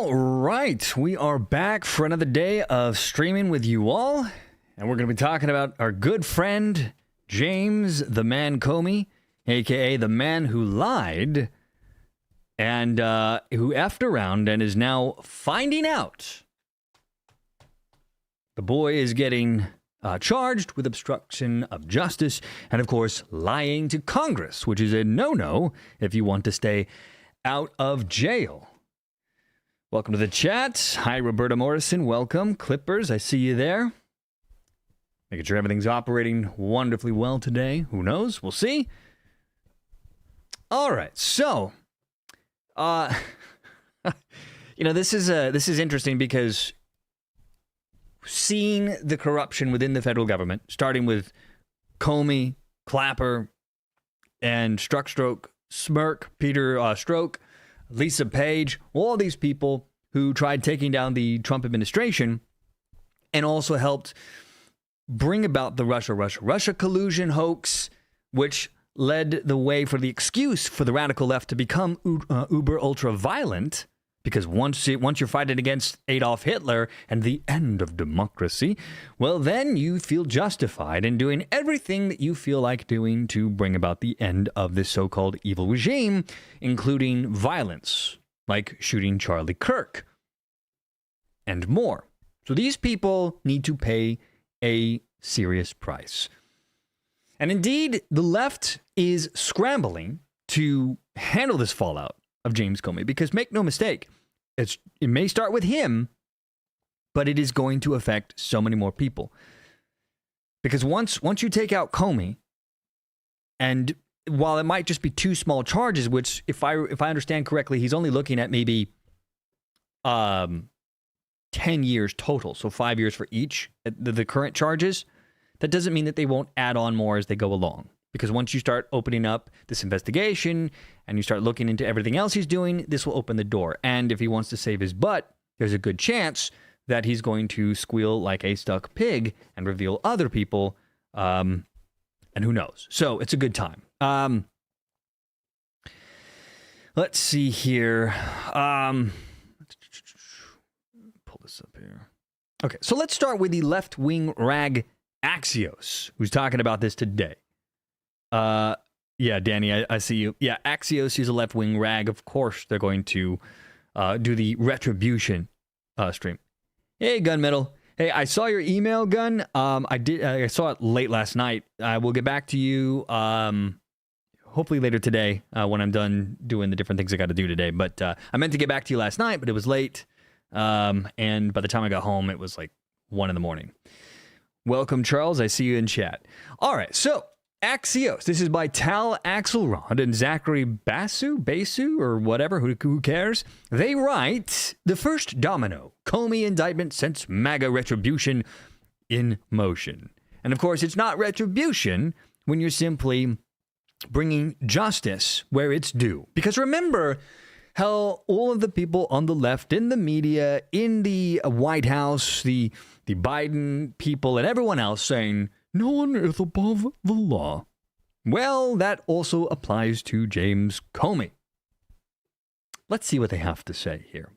All right, we are back for another day of streaming with you all, and we're going to be talking about our good friend James the Man Comey, aka the man who lied and who effed around and is now finding out. The boy is getting charged with obstruction of justice and, of course, lying to Congress, which is a no-no if you want to stay out of jail. Welcome to the chat. Hi, Roberta Morrison. Welcome. Clippers, I see you there. Making sure everything's operating wonderfully well today. Who knows? We'll see. All right. So, this is interesting because seeing the corruption within the federal government, starting with Comey, Clapper, and Strzok, Smirk, Peter Strzok, Lisa Page, all these people who tried taking down the Trump administration and also helped bring about the Russia collusion hoax, which led the way for the excuse for the radical left to become uber ultra violent. Because once you're fighting against Adolf Hitler and the end of democracy, well, then you feel justified in doing everything that you feel like doing to bring about the end of this so-called evil regime, including violence, like shooting Charlie Kirk, and more. So these people need to pay a serious price. And indeed, the left is scrambling to handle this fallout of James Comey, because make no mistake, it may start with him, but it is going to affect so many more people. Because once you take out Comey, and while it might just be two small charges, which if I understand correctly, he's only looking at maybe 10 years total, so 5 years for each, the current charges, that doesn't mean that they won't add on more as they go along. Because once you start opening up this investigation and you start looking into everything else he's doing, this will open the door. And if he wants to save his butt, there's a good chance that he's going to squeal like a stuck pig and reveal other people. And who knows? So it's a good time. Let's see here. Pull this up here. Okay, so let's start with the left-wing rag Axios, who's talking about this today. Yeah, Danny, I see you. Yeah, Axios is a left-wing rag. Of course, they're going to do the retribution stream. Hey, Gunmetal. Hey, I saw your email, Gun. I saw it late last night. I will get back to you hopefully later today when I'm done doing the different things I got to do today. But I meant to get back to you last night, but it was late. And by the time I got home, it was like 1 a.m. Welcome, Charles. I see you in chat. All right, so Axios. This is by Tal Axelrod and Zachary Basu, or whatever, who cares? They write, the first domino, Comey indictment sets MAGA retribution in motion. And of course, it's not retribution when you're simply bringing justice where it's due. Because remember how all of the people on the left, in the media, in the White House, the Biden people, and everyone else saying, no one is above the law. Well, that also applies to James Comey. Let's see what they have to say here.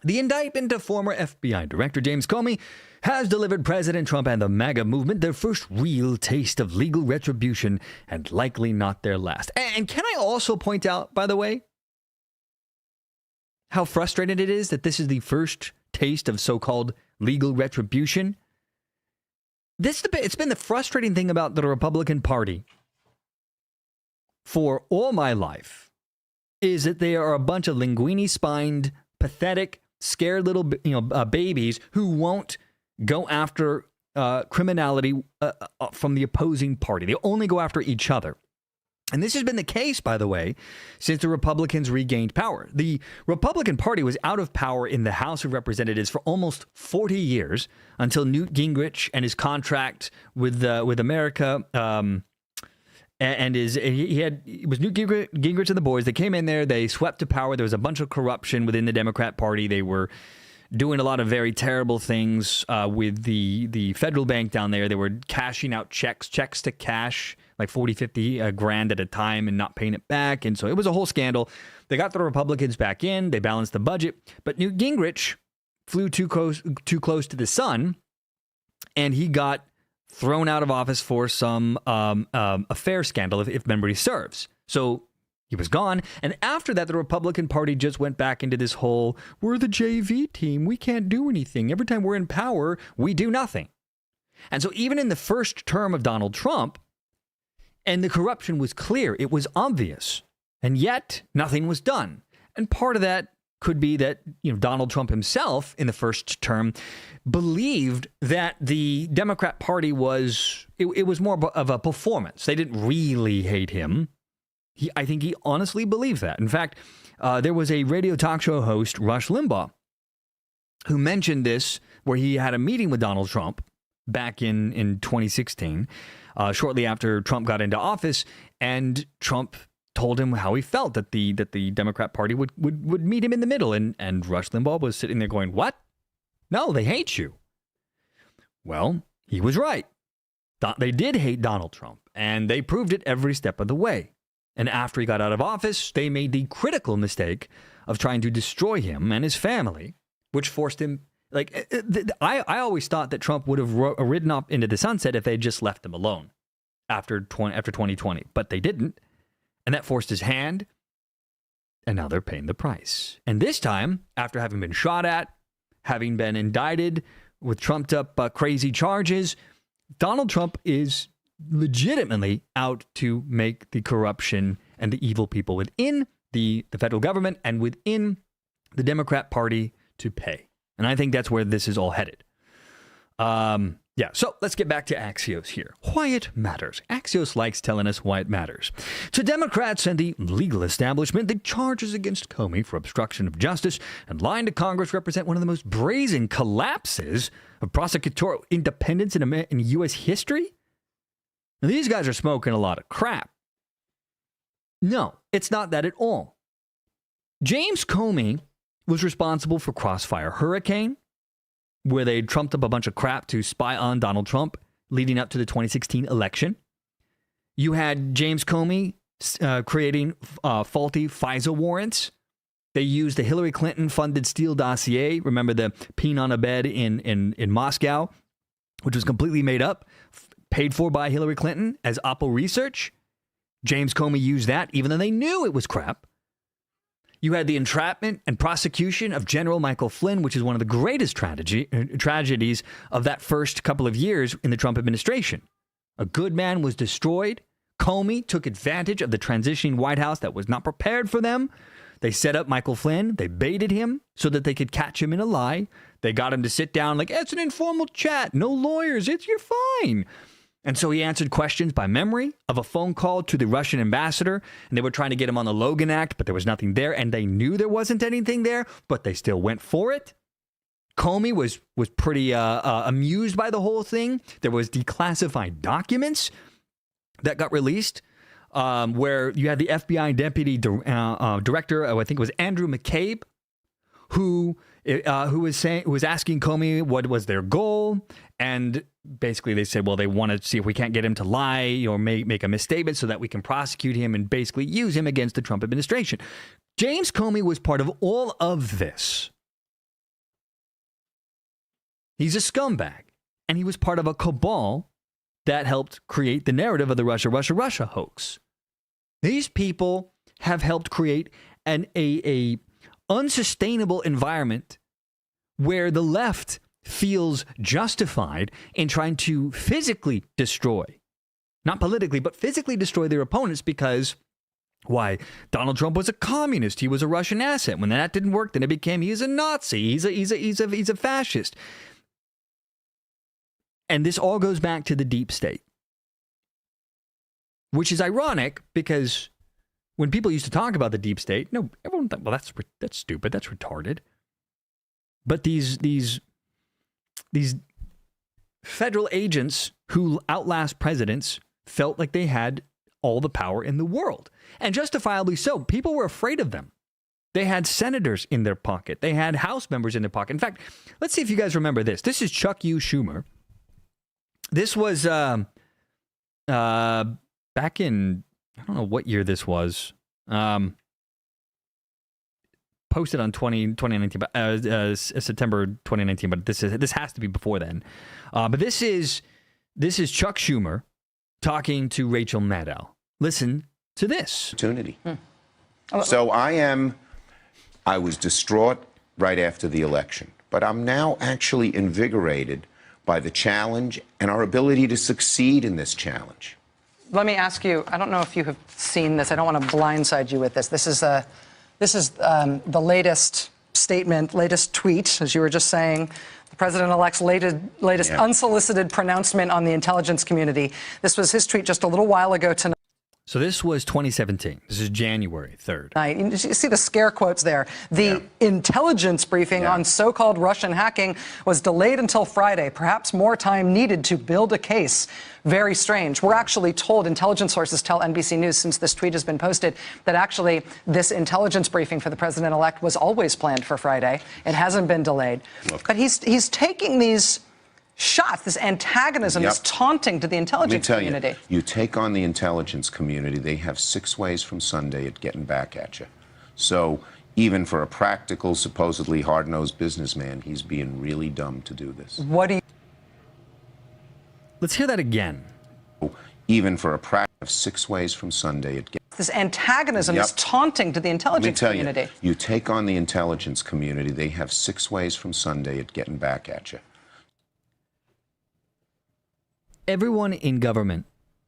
The indictment of former FBI Director James Comey has delivered President Trump and the MAGA movement their first real taste of legal retribution, and likely not their last. And can I also point out, by the way, how frustrating it is that this is the first taste of so-called legal retribution? It's been the frustrating thing about the Republican Party for all my life, is that they are a bunch of linguini-spined, pathetic, scared little babies who won't go after criminality from the opposing party. They only go after each other. And this has been the case, by the way, since the Republicans regained power. The Republican Party was out of power in the House of Representatives for almost 40 years until Newt Gingrich and his contract with America. It was Newt Gingrich and the boys. They came in there. They swept to power. There was a bunch of corruption within the Democrat Party. They were doing a lot of very terrible things with the federal bank down there. They were cashing out checks to cash, like 40, 50 grand at a time and not paying it back. And so it was a whole scandal. They got the Republicans back in. They balanced the budget. But Newt Gingrich flew too close to the sun, and he got thrown out of office for some affair scandal, if memory serves. So he was gone. And after that, the Republican Party just went back into this whole, we're the JV team. We can't do anything. Every time we're in power, we do nothing. And so even in the first term of Donald Trump, and the corruption was clear, it was obvious, and yet nothing was done. And part of that could be that, Donald Trump himself in the first term believed that the Democrat Party was more of a performance. They didn't really hate him. I think he honestly believed that. In fact, there was a radio talk show host, Rush Limbaugh, who mentioned this, where he had a meeting with Donald Trump back in 2016, shortly after Trump got into office, and Trump told him how he felt that the Democrat Party would meet him in the middle. And Rush Limbaugh was sitting there going, what? No, they hate you. Well, he was right. They did hate Donald Trump, and they proved it every step of the way. And after he got out of office, they made the critical mistake of trying to destroy him and his family, which forced him. I always thought that Trump would have ridden up into the sunset if they just left him alone after 2020, but they didn't. And that forced his hand. And now they're paying the price. And this time, after having been shot at, having been indicted with trumped up crazy charges, Donald Trump is legitimately out to make the corruption and the evil people within the federal government and within the Democrat Party to pay. And I think that's where this is all headed. So let's get back to Axios here. Why it matters. Axios likes telling us why it matters. To Democrats and the legal establishment, the charges against Comey for obstruction of justice and lying to Congress represent one of the most brazen collapses of prosecutorial independence in U.S. history. Now, these guys are smoking a lot of crap. No, it's not that at all. James Comey was responsible for Crossfire Hurricane, where they trumped up a bunch of crap to spy on Donald Trump leading up to the 2016 election. You had James Comey creating faulty FISA warrants. They used the Hillary Clinton-funded Steele Dossier. Remember the peen on a bed in Moscow, which was completely made up, paid for by Hillary Clinton as Oppo research. James Comey used that even though they knew it was crap. You had the entrapment and prosecution of General Michael Flynn, which is one of the greatest tragedies of that first couple of years in the Trump administration. A good man was destroyed. Comey took advantage of the transitioning White House that was not prepared for them. They set up Michael Flynn. They baited him so that they could catch him in a lie. They got him to sit down like, it's an informal chat. No lawyers. You're fine. And so he answered questions by memory of a phone call to the Russian ambassador, and they were trying to get him on the Logan Act, but there was nothing there, and they knew there wasn't anything there, but they still went for it. Comey was pretty amused by the whole thing. There was declassified documents that got released, where you had the FBI Deputy Director, I think it was Andrew McCabe, who was asking Comey what was their goal, and basically they said, well, they want to see if we can't get him to lie or make a misstatement so that we can prosecute him and basically use him against the Trump administration. James Comey was part of all of this. He's a scumbag, and he was part of a cabal that helped create the narrative of the Russia hoax. These people have helped create a unsustainable environment where the left feels justified in trying to physically destroy, not politically, but physically destroy their opponents because, why? Donald Trump was a communist. He was a Russian asset. When that didn't work, then it became he's a Nazi. He's a fascist. And this all goes back to the deep state, which is ironic because when people used to talk about the deep state, no, everyone thought, well, that's stupid, that's retarded. But these federal agents who outlast presidents felt like they had all the power in the world, and justifiably so. People were afraid of them. They had senators in their pocket. They had House members in their pocket. In fact, let's see if you guys remember this. This is Chuck U. Schumer. This was back in, I don't know what year this was. Posted on 2019, September 2019, but this has to be before then. But this is Chuck Schumer talking to Rachel Maddow. Listen to this. Opportunity. So I was distraught right after the election, but I'm now actually invigorated by the challenge and our ability to succeed in this challenge. Let me ask you, I don't know if you have seen this. I don't want to blindside you with this. This is the latest statement, latest tweet, as you were just saying, the president-elect's latest unsolicited pronouncement on the intelligence community. This was his tweet just a little while ago tonight. So this was 2017. This is January 3rd. You see the scare quotes there. The intelligence briefing on so-called Russian hacking was delayed until Friday. Perhaps more time needed to build a case. Very strange. We're actually told, intelligence sources tell NBC News since this tweet has been posted, that actually this intelligence briefing for the president-elect was always planned for Friday. It hasn't been delayed. But he's taking these shots, this antagonism, this taunting to the intelligence community. Let me tell you, you take on the intelligence community, they have 6 ways from Sunday at getting back at you. So even for a practical, supposedly hard-nosed businessman, he's being really dumb to do this. What do you... Let's hear that again. Even for a practical, 6 ways from Sunday at getting... This antagonism, this taunting to the intelligence community. Let me tell you, you take on the intelligence community, they have 6 ways from Sunday at getting back at you. Everyone in government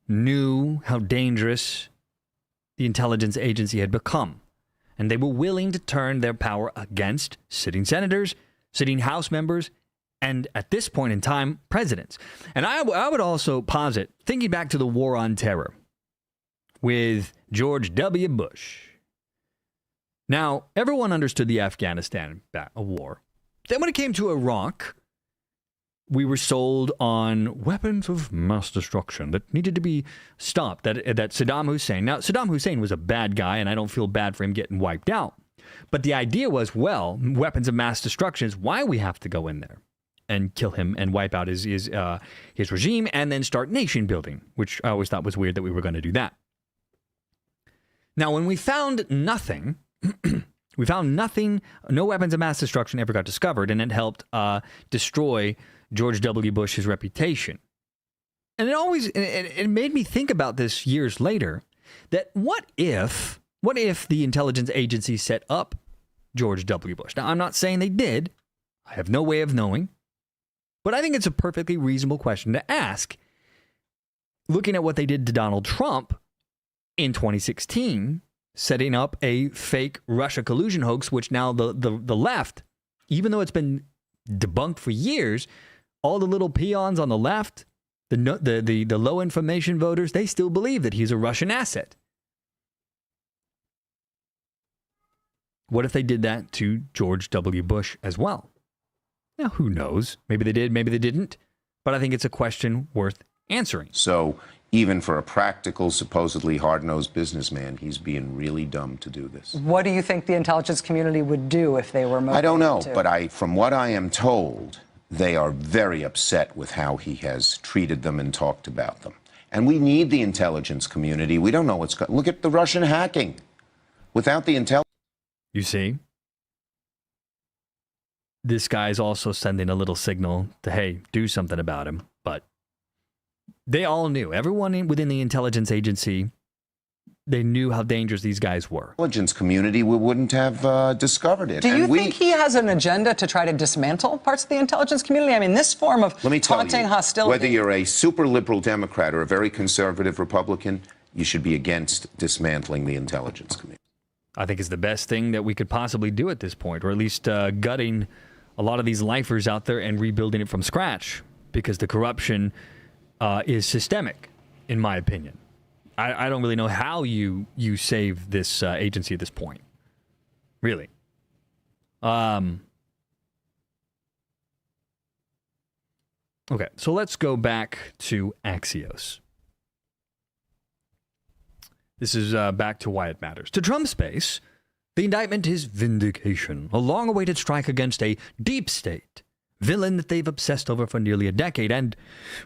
knew how dangerous the intelligence agency had become, and they were willing to turn their power against sitting senators, sitting House members, and at this point in time, presidents. And I would also posit, thinking back to the War on Terror with George W. Bush. Now, everyone understood the Afghanistan war. Then when it came to Iraq, we were sold on weapons of mass destruction that needed to be stopped, that Saddam Hussein... Now, Saddam Hussein was a bad guy, and I don't feel bad for him getting wiped out. But the idea was, well, weapons of mass destruction is why we have to go in there and kill him and wipe out his regime and then start nation building, which I always thought was weird that we were going to do that. Now, when we found nothing... we found nothing, no weapons of mass destruction ever got discovered, and it helped destroy George W. Bush's reputation. And it made me think about this years later, that what if the intelligence agency set up George W. Bush? Now, I'm not saying they did. I have no way of knowing. But I think it's a perfectly reasonable question to ask, looking at what they did to Donald Trump in 2016, setting up a fake Russia collusion hoax, which now the left, even though it's been debunked for years, all the little peons on the left, the low information voters, they still believe that he's a Russian asset. What if they did that to George W. Bush as well? Now, who knows? Maybe they did, maybe they didn't. But I think it's a question worth answering. So even for a practical, supposedly hard-nosed businessman, he's being really dumb to do this. What do you think the intelligence community would do if they were motivated? I don't know, but from what I am told, they are very upset with how he has treated them and talked about them. And we need the intelligence community. We don't know what's going on. Look at the Russian hacking. Without the intelligence... You see? This guy's also sending a little signal to, hey, do something about him. But they all knew. Everyone within the intelligence agency, they knew how dangerous these guys were. Intelligence community, we wouldn't have discovered it. Do you think he has an agenda to try to dismantle parts of the intelligence community? I mean, this form of taunting hostility... Whether you're a super liberal Democrat or a very conservative Republican, you should be against dismantling the intelligence community. I think it's the best thing that we could possibly do at this point, or at least gutting a lot of these lifers out there and rebuilding it from scratch, because the corruption is systemic, in my opinion. I don't really know how you save this agency at this point. Really. Okay, so let's go back to Axios. This is back to why it matters. To Trump's base, The indictment is Vindication, a long-awaited strike against a deep state villain that they've obsessed over for nearly a decade, and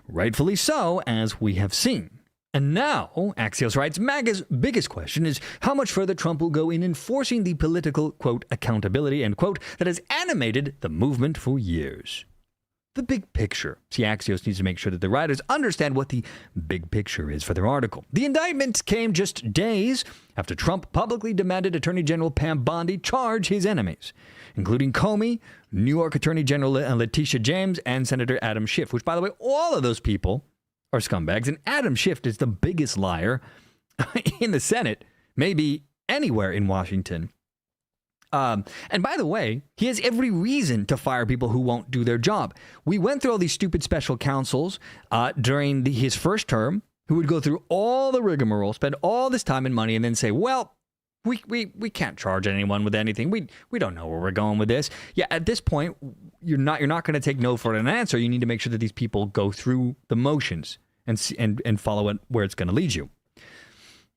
rightfully so, as we have seen. And now, Axios writes, MAGA's biggest question is how much further Trump will go in enforcing the political, quote, accountability, end quote, that has animated the movement for years. The big picture. See, Axios needs to make sure that the writers understand what the big picture is for their article. The indictment came just days after Trump publicly demanded Attorney General Pam Bondi charge his enemies, including Comey, New York Attorney General Letitia James, and Senator Adam Schiff, which, by the way, all of those people are scumbags. And Adam Schiff is the biggest liar in the Senate, maybe anywhere in Washington. And by the way, he has every reason to fire people who won't do their job. We went through all these stupid special counsels during his first term who would go through all the rigmarole, spend all this time and money, and then say, well, we can't charge anyone with anything. We don't know where we're going with this. Yeah, at this point, you're not going to take no for an answer. You need to make sure that these people go through the motions and follow it where it's going to lead you.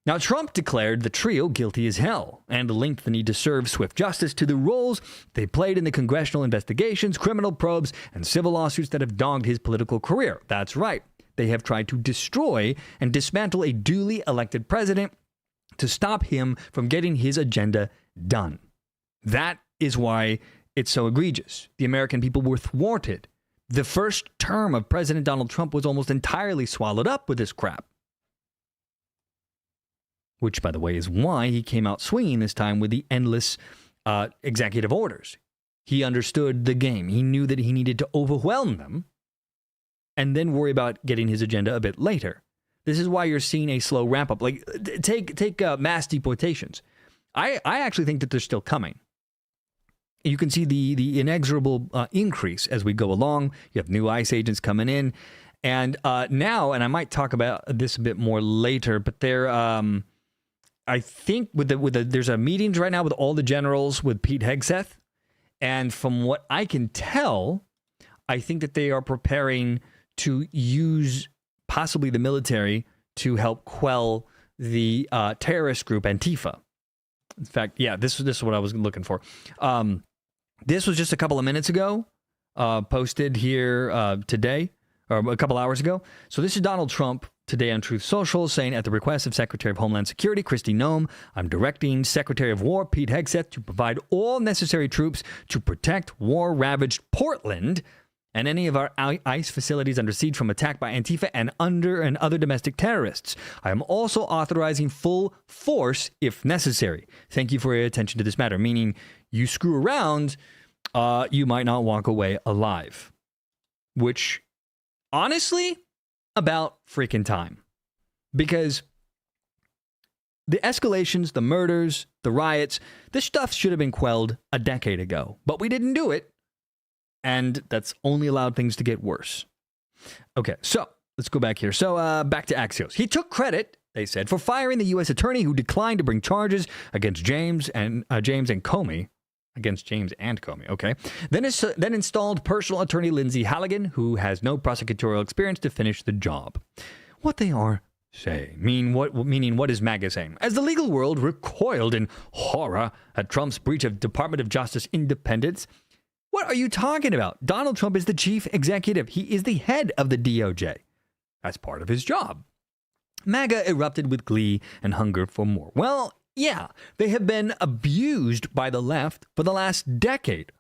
Now, Trump declared the trio guilty as hell and linked the need to serve swift justice to the roles they played in the congressional investigations, criminal probes, and civil lawsuits that have dogged his political career. That's right. They have tried to destroy and dismantle a duly elected president to stop him from getting his agenda done. That is why it's so egregious. The American people were thwarted. The first term of President Donald Trump was almost entirely swallowed up with this crap. Which, by the way, is why he came out swinging this time with the endless executive orders. He understood the game. He knew that he needed to overwhelm them and then worry about getting his agenda a bit later. This is why you're seeing a slow ramp up. Like, take mass deportations. I actually think that they're still coming. You can see the inexorable increase as we go along. You have new ICE agents coming in. And now, and I might talk about this a bit more later, but they're... I think there's a meetings right now with all the generals with Pete Hegseth. And from what I can tell, I think that they are preparing to use possibly the military to help quell the terrorist group Antifa. In fact, yeah, this is what I was looking for. This was just a couple of minutes ago, posted here today, or a couple hours ago. So this is Donald Trump today on Truth Social saying, at the request of Secretary of Homeland Security Kristi Noem, I'm directing Secretary of War Pete Hegseth to provide all necessary troops to protect war-ravaged Portland and any of our ICE facilities under siege from attack by Antifa and other domestic terrorists. I am also authorizing full force if necessary. Thank you for your attention to this matter, meaning you screw around, you might not walk away alive. Which, honestly, about freaking time. Because the escalations, the murders, the riots, this stuff should have been quelled a decade ago. But we didn't do it. And that's only allowed things to get worse. Okay, so let's go back here. So back to Axios. He took credit, they said, for firing the U.S. attorney who declined to bring charges against James and Comey. Against James and Comey, okay. Then installed personal attorney Lindsay Halligan, who has no prosecutorial experience, to finish the job. What they are saying, meaning what is MAGA saying? As the legal world recoiled in horror at Trump's breach of Department of Justice independence, what are you talking about? Donald Trump is the chief executive. He is the head of the DOJ. That's part of his job. MAGA erupted with glee and hunger for more. Well, yeah, they have been abused by the left for the last decade.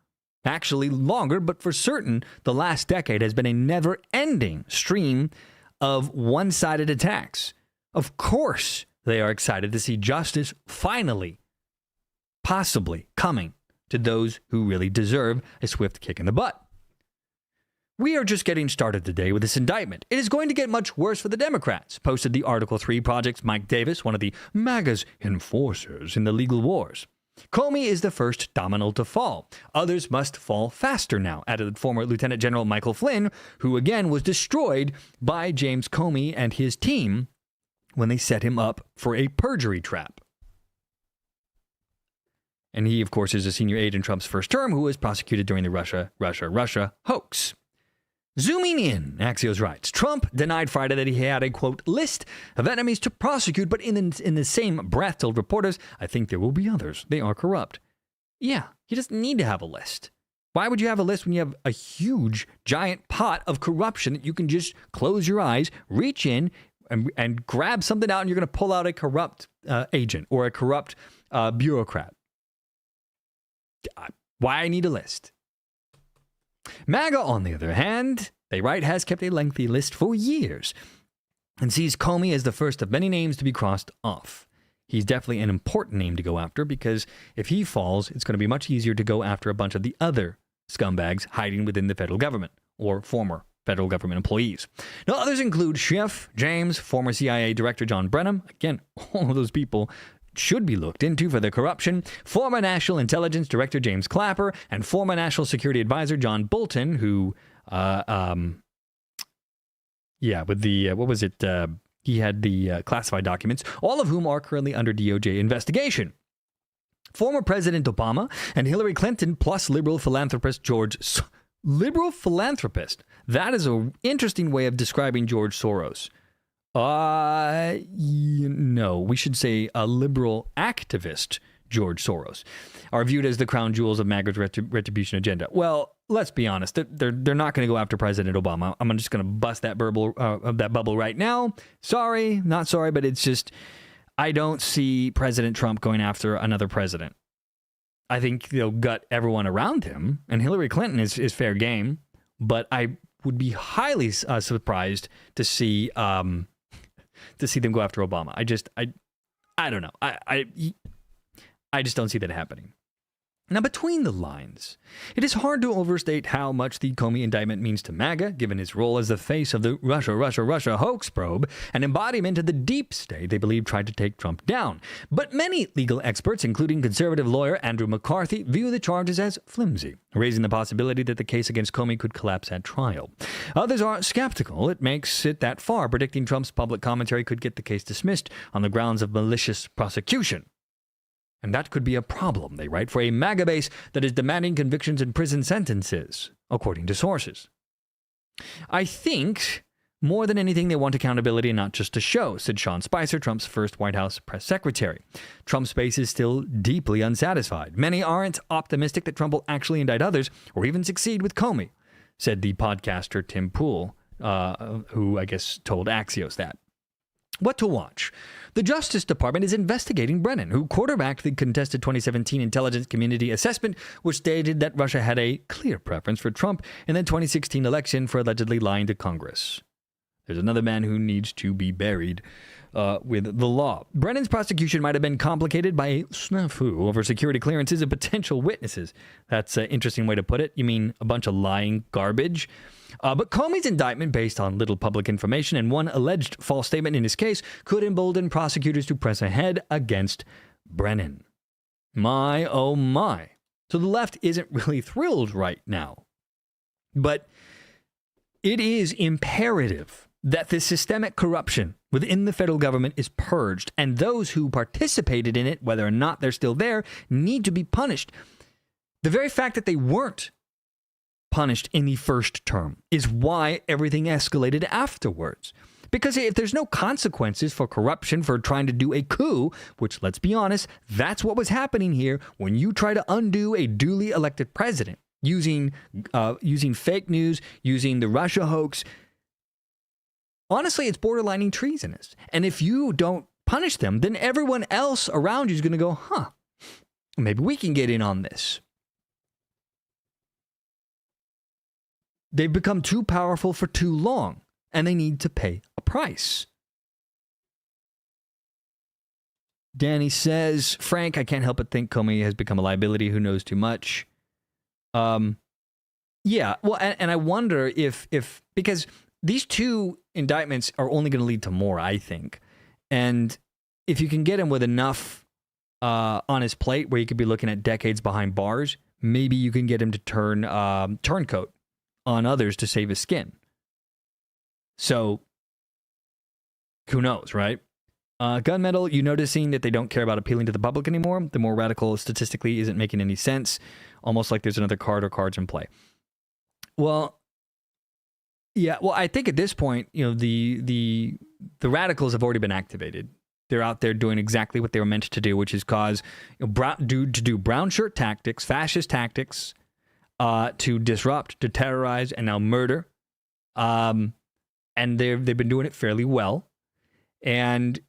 Actually longer, but for certain, the last decade has been a never-ending stream of one-sided attacks. Of course, they are excited to see justice finally, possibly, coming to those who really deserve a swift kick in the butt. We are just getting started today with this indictment. It is going to get much worse for the Democrats, posted the Article 3 Project's Mike Davis, one of the MAGA's enforcers in the legal wars. Comey is the first domino to fall. Others must fall faster now, added former Lieutenant General Michael Flynn, who again was destroyed by James Comey and his team when they set him up for a perjury trap. And he, of course, is a senior aide in Trump's first term who was prosecuted during the Russia Hoax. Zooming in, Axios writes, Trump denied Friday that he had a, quote, list of enemies to prosecute, but in the same breath told reporters, I think there will be others. They are corrupt. Yeah, he doesn't need to have a list. Why would you have a list when you have a huge, giant pot of corruption that you can just close your eyes, reach in, and grab something out, and you're going to pull out a corrupt agent or a corrupt bureaucrat? Why I need a list? MAGA, on the other hand, they write, has kept a lengthy list for years and sees Comey as the first of many names to be crossed off. He's definitely an important name to go after because if he falls, it's going to be much easier to go after a bunch of the other scumbags hiding within the federal government or former federal government employees. Now, others include Schiff, James, former CIA Director John Brennan. Again, all of those people should be looked into for their corruption. Former National Intelligence Director James Clapper and former National Security Advisor John Bolton, who, with the, he had the classified documents, all of whom are currently under DOJ investigation. Former President Obama and Hillary Clinton, plus liberal philanthropist liberal philanthropist. That is an interesting way of describing George Soros. No, we should say a liberal activist, George Soros, are viewed as the crown jewels of MAGA's retribution agenda. Well, let's be honest. They're not going to go after President Obama. I'm just going to bust that bubble right now. Sorry, not sorry, but it's just, I don't see President Trump going after another president. I think they'll gut everyone around him, and Hillary Clinton is fair game, but I would be highly surprised to see them go after Obama. I don't know. I just don't see that happening. Now, between the lines, it is hard to overstate how much the Comey indictment means to MAGA, given his role as the face of the Russia Hoax probe, an embodiment of the deep state they believe tried to take Trump down. But many legal experts, including conservative lawyer Andrew McCarthy, view the charges as flimsy, raising the possibility that the case against Comey could collapse at trial. Others are skeptical it makes it that far, predicting Trump's public commentary could get the case dismissed on the grounds of malicious prosecution. And that could be a problem, they write, for a MAGA base that is demanding convictions and prison sentences, according to sources. I think, more than anything, they want accountability and not just a show, said Sean Spicer, Trump's first White House press secretary. Trump's base is still deeply unsatisfied. Many aren't optimistic that Trump will actually indict others or even succeed with Comey, said the podcaster Tim Pool, who I guess told Axios that. What to watch? The Justice Department is investigating Brennan, who quarterbacked the contested 2017 intelligence community assessment, which stated that Russia had a clear preference for Trump in the 2016 election for allegedly lying to Congress. There's another man who needs to be buried with the law. Brennan's prosecution might have been complicated by a snafu over security clearances and potential witnesses. That's an interesting way to put it. You mean a bunch of lying garbage? But Comey's indictment, based on little public information and one alleged false statement in his case, could embolden prosecutors to press ahead against Brennan. My, oh my. So the left isn't really thrilled right now. But it is imperative that the systemic corruption within the federal government is purged, and those who participated in it, whether or not they're still there, need to be punished. The very fact that they weren't punished in the first term is why everything escalated afterwards. Because if there's no consequences for corruption, for trying to do a coup, which, let's be honest, that's what was happening here when you try to undo a duly elected president using fake news, using the Russia hoax. Honestly, it's borderlining treasonous. And if you don't punish them, then everyone else around you is going to go, maybe we can get in on this. They've become too powerful for too long, and they need to pay a price. Danny says, Frank, I can't help but think Comey has become a liability who knows too much. Yeah, well, and I wonder if because these two indictments are only going to lead to more, I think. And if you can get him with enough on his plate where he could be looking at decades behind bars, maybe you can get him to turn turncoat on others to save his skin. So, who knows, right? Gunmetal, you noticing that they don't care about appealing to the public anymore? The more radical statistically isn't making any sense. Almost like there's another card or cards in play. Well, Yeah, well, I think at this point, the radicals have already been activated. They're out there doing exactly what they were meant to do, which is cause do brown shirt tactics, fascist tactics, to disrupt, to terrorize, and now murder. And they've been doing it fairly well. And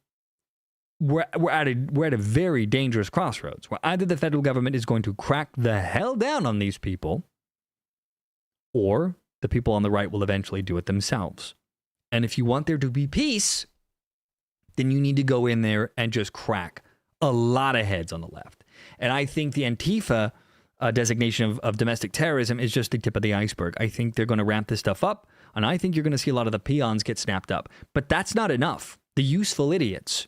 we're at a very dangerous crossroads where either the federal government is going to crack the hell down on these people, or the people on the right will eventually do it themselves. And if you want there to be peace, then you need to go in there and just crack a lot of heads on the left. And I think the Antifa designation of domestic terrorism is just the tip of the iceberg. I think they're going to ramp this stuff up, and I think you're going to see a lot of the peons get snapped up. But that's not enough. The useful idiots,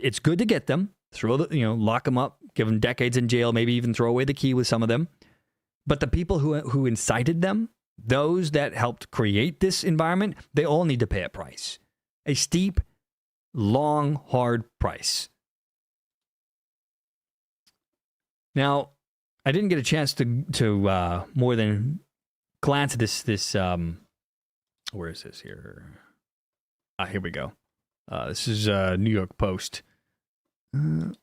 it's good to get them, lock them up, give them decades in jail, maybe even throw away the key with some of them. But the people who incited them, those that helped create this environment, they all need to pay a price. A steep, long, hard price. Now, I didn't get a chance to more than glance at this. Where is this here? Here we go. This is New York Post. Where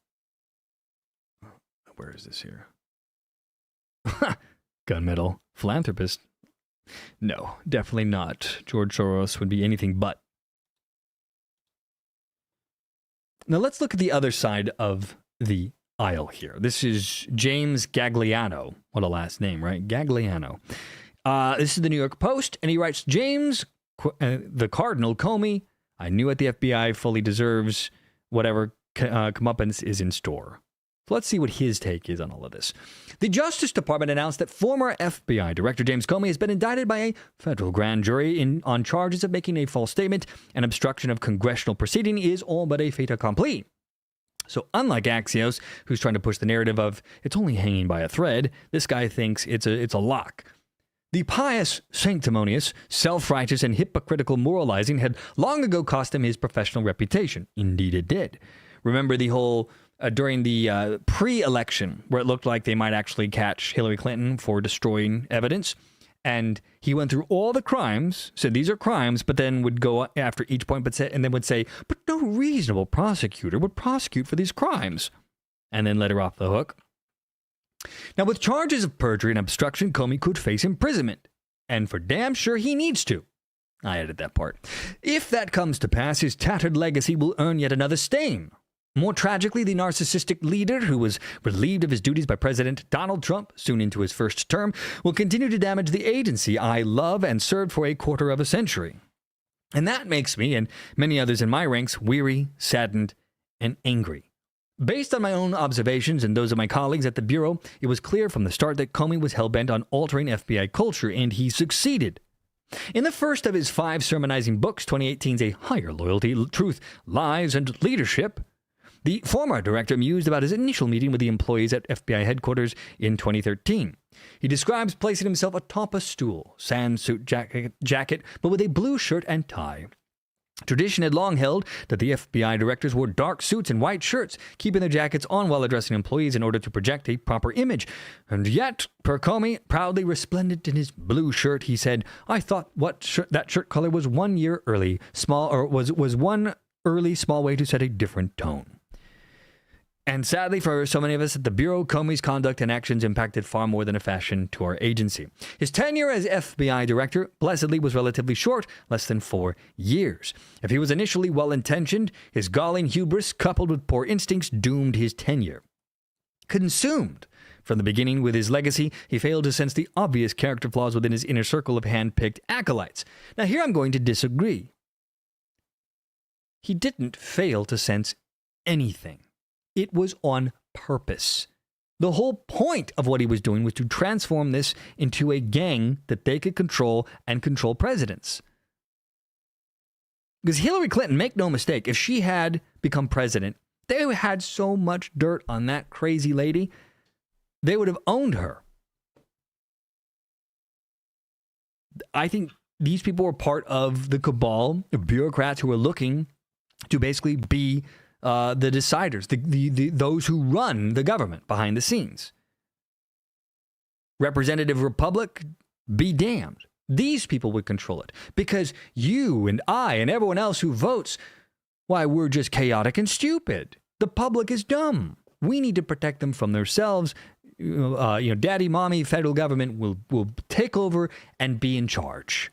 is this here? Gunmetal philanthropist? No, definitely not. George Soros would be anything but. Now let's look at the other side of the aisle here. This is James Gagliano. What a last name, right? Gagliano. This is the New York Post, and he writes, James, the Cardinal Comey, I knew what the FBI fully deserves. Whatever comeuppance is in store. So let's see what his take is on all of this. The Justice Department announced that former FBI Director James Comey has been indicted by a federal grand jury on charges of making a false statement and obstruction of congressional proceeding is all but a fait accompli. So unlike Axios, who's trying to push the narrative of it's only hanging by a thread, this guy thinks it's a lock. The pious, sanctimonious, self-righteous, and hypocritical moralizing had long ago cost him his professional reputation. Indeed it did. Remember the whole, during the pre-election, where it looked like they might actually catch Hillary Clinton for destroying evidence, and he went through all the crimes, said these are crimes, but then would go after each point, but say, but no reasonable prosecutor would prosecute for these crimes, and then let her off the hook. Now, with charges of perjury and obstruction, Comey could face imprisonment, and for damn sure he needs to. I added that part. If that comes to pass, his tattered legacy will earn yet another stain. More tragically, the narcissistic leader who was relieved of his duties by President Donald Trump, soon into his first term, will continue to damage the agency I love and served for a quarter of a century. And that makes me, and many others in my ranks, weary, saddened, and angry. Based on my own observations and those of my colleagues at the Bureau, it was clear from the start that Comey was hell-bent on altering FBI culture, and he succeeded. In the first of his 5 sermonizing books, 2018's A Higher Loyalty, Truth, Lies, and Leadership, the former director mused about his initial meeting with the employees at FBI headquarters in 2013. He describes placing himself atop a stool, sans suit jacket, but with a blue shirt and tie. Tradition had long held that the FBI directors wore dark suits and white shirts, keeping their jackets on while addressing employees in order to project a proper image. And yet, per Comey, proudly resplendent in his blue shirt, he said, I thought that shirt color was 1 year early, was one early small way to set a different tone. And sadly for so many of us at the Bureau, Comey's conduct and actions impacted far more than a fashion to our agency. His tenure as FBI director, blessedly, was relatively short, less than 4 years. If he was initially well-intentioned, his galling hubris coupled with poor instincts doomed his tenure. Consumed from the beginning with his legacy, he failed to sense the obvious character flaws within his inner circle of hand-picked acolytes. Now here I'm going to disagree. He didn't fail to sense anything. It was on purpose. The whole point of what he was doing was to transform this into a gang that they could control and control presidents. Because Hillary Clinton, make no mistake, if she had become president, they had so much dirt on that crazy lady, they would have owned her. I think these people were part of the cabal of bureaucrats who were looking to basically be the deciders, those who run the government behind the scenes. Representative Republic, be damned. These people would control it because you and I and everyone else who votes, why, we're just chaotic and stupid. The public is dumb. We need to protect them from themselves. Daddy, mommy, federal government will take over and be in charge.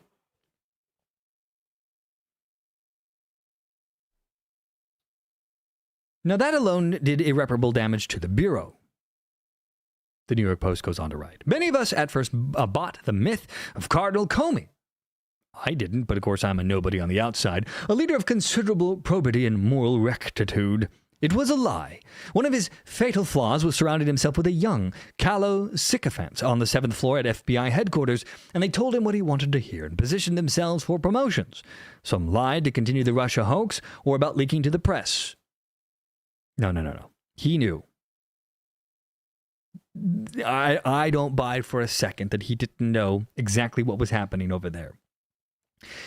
Now, that alone did irreparable damage to the Bureau. The New York Post goes on to write, many of us at first bought the myth of Cardinal Comey. I didn't, but of course I'm a nobody on the outside, a leader of considerable probity and moral rectitude. It was a lie. One of his fatal flaws was surrounding himself with a young, callow sycophant on the 7th floor at FBI headquarters, and they told him what he wanted to hear and positioned themselves for promotions. Some lied to continue the Russia hoax or about leaking to the press. No. He knew. I don't buy for a second that he didn't know exactly what was happening over there.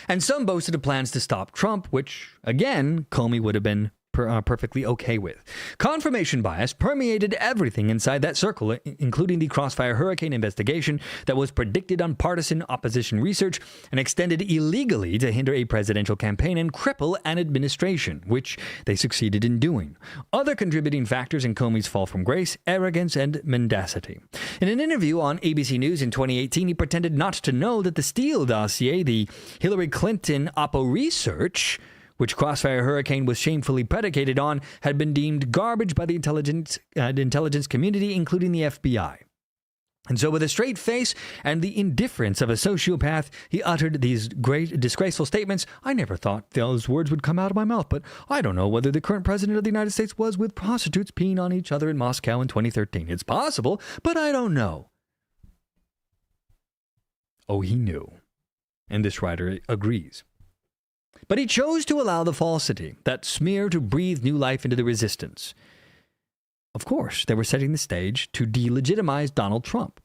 And some boasted of plans to stop Trump, which, again, Comey would have been perfectly okay with. Confirmation bias permeated everything inside that circle, including the Crossfire Hurricane investigation that was predicted on partisan opposition research and extended illegally to hinder a presidential campaign and cripple an administration, which they succeeded in doing. Other contributing factors in Comey's fall from grace, arrogance, and mendacity. In an interview on ABC News in 2018, he pretended not to know that the Steele Dossier, the Hillary Clinton Oppo research, which Crossfire Hurricane was shamefully predicated on, had been deemed garbage by the intelligence community, including the FBI. And so with a straight face and the indifference of a sociopath, he uttered these great, disgraceful statements. I never thought those words would come out of my mouth, but I don't know whether the current president of the United States was with prostitutes peeing on each other in Moscow in 2013. It's possible, but I don't know. Oh, he knew. And this writer agrees. But he chose to allow the falsity, that smear, to breathe new life into the resistance. Of course, they were setting the stage to delegitimize Donald Trump.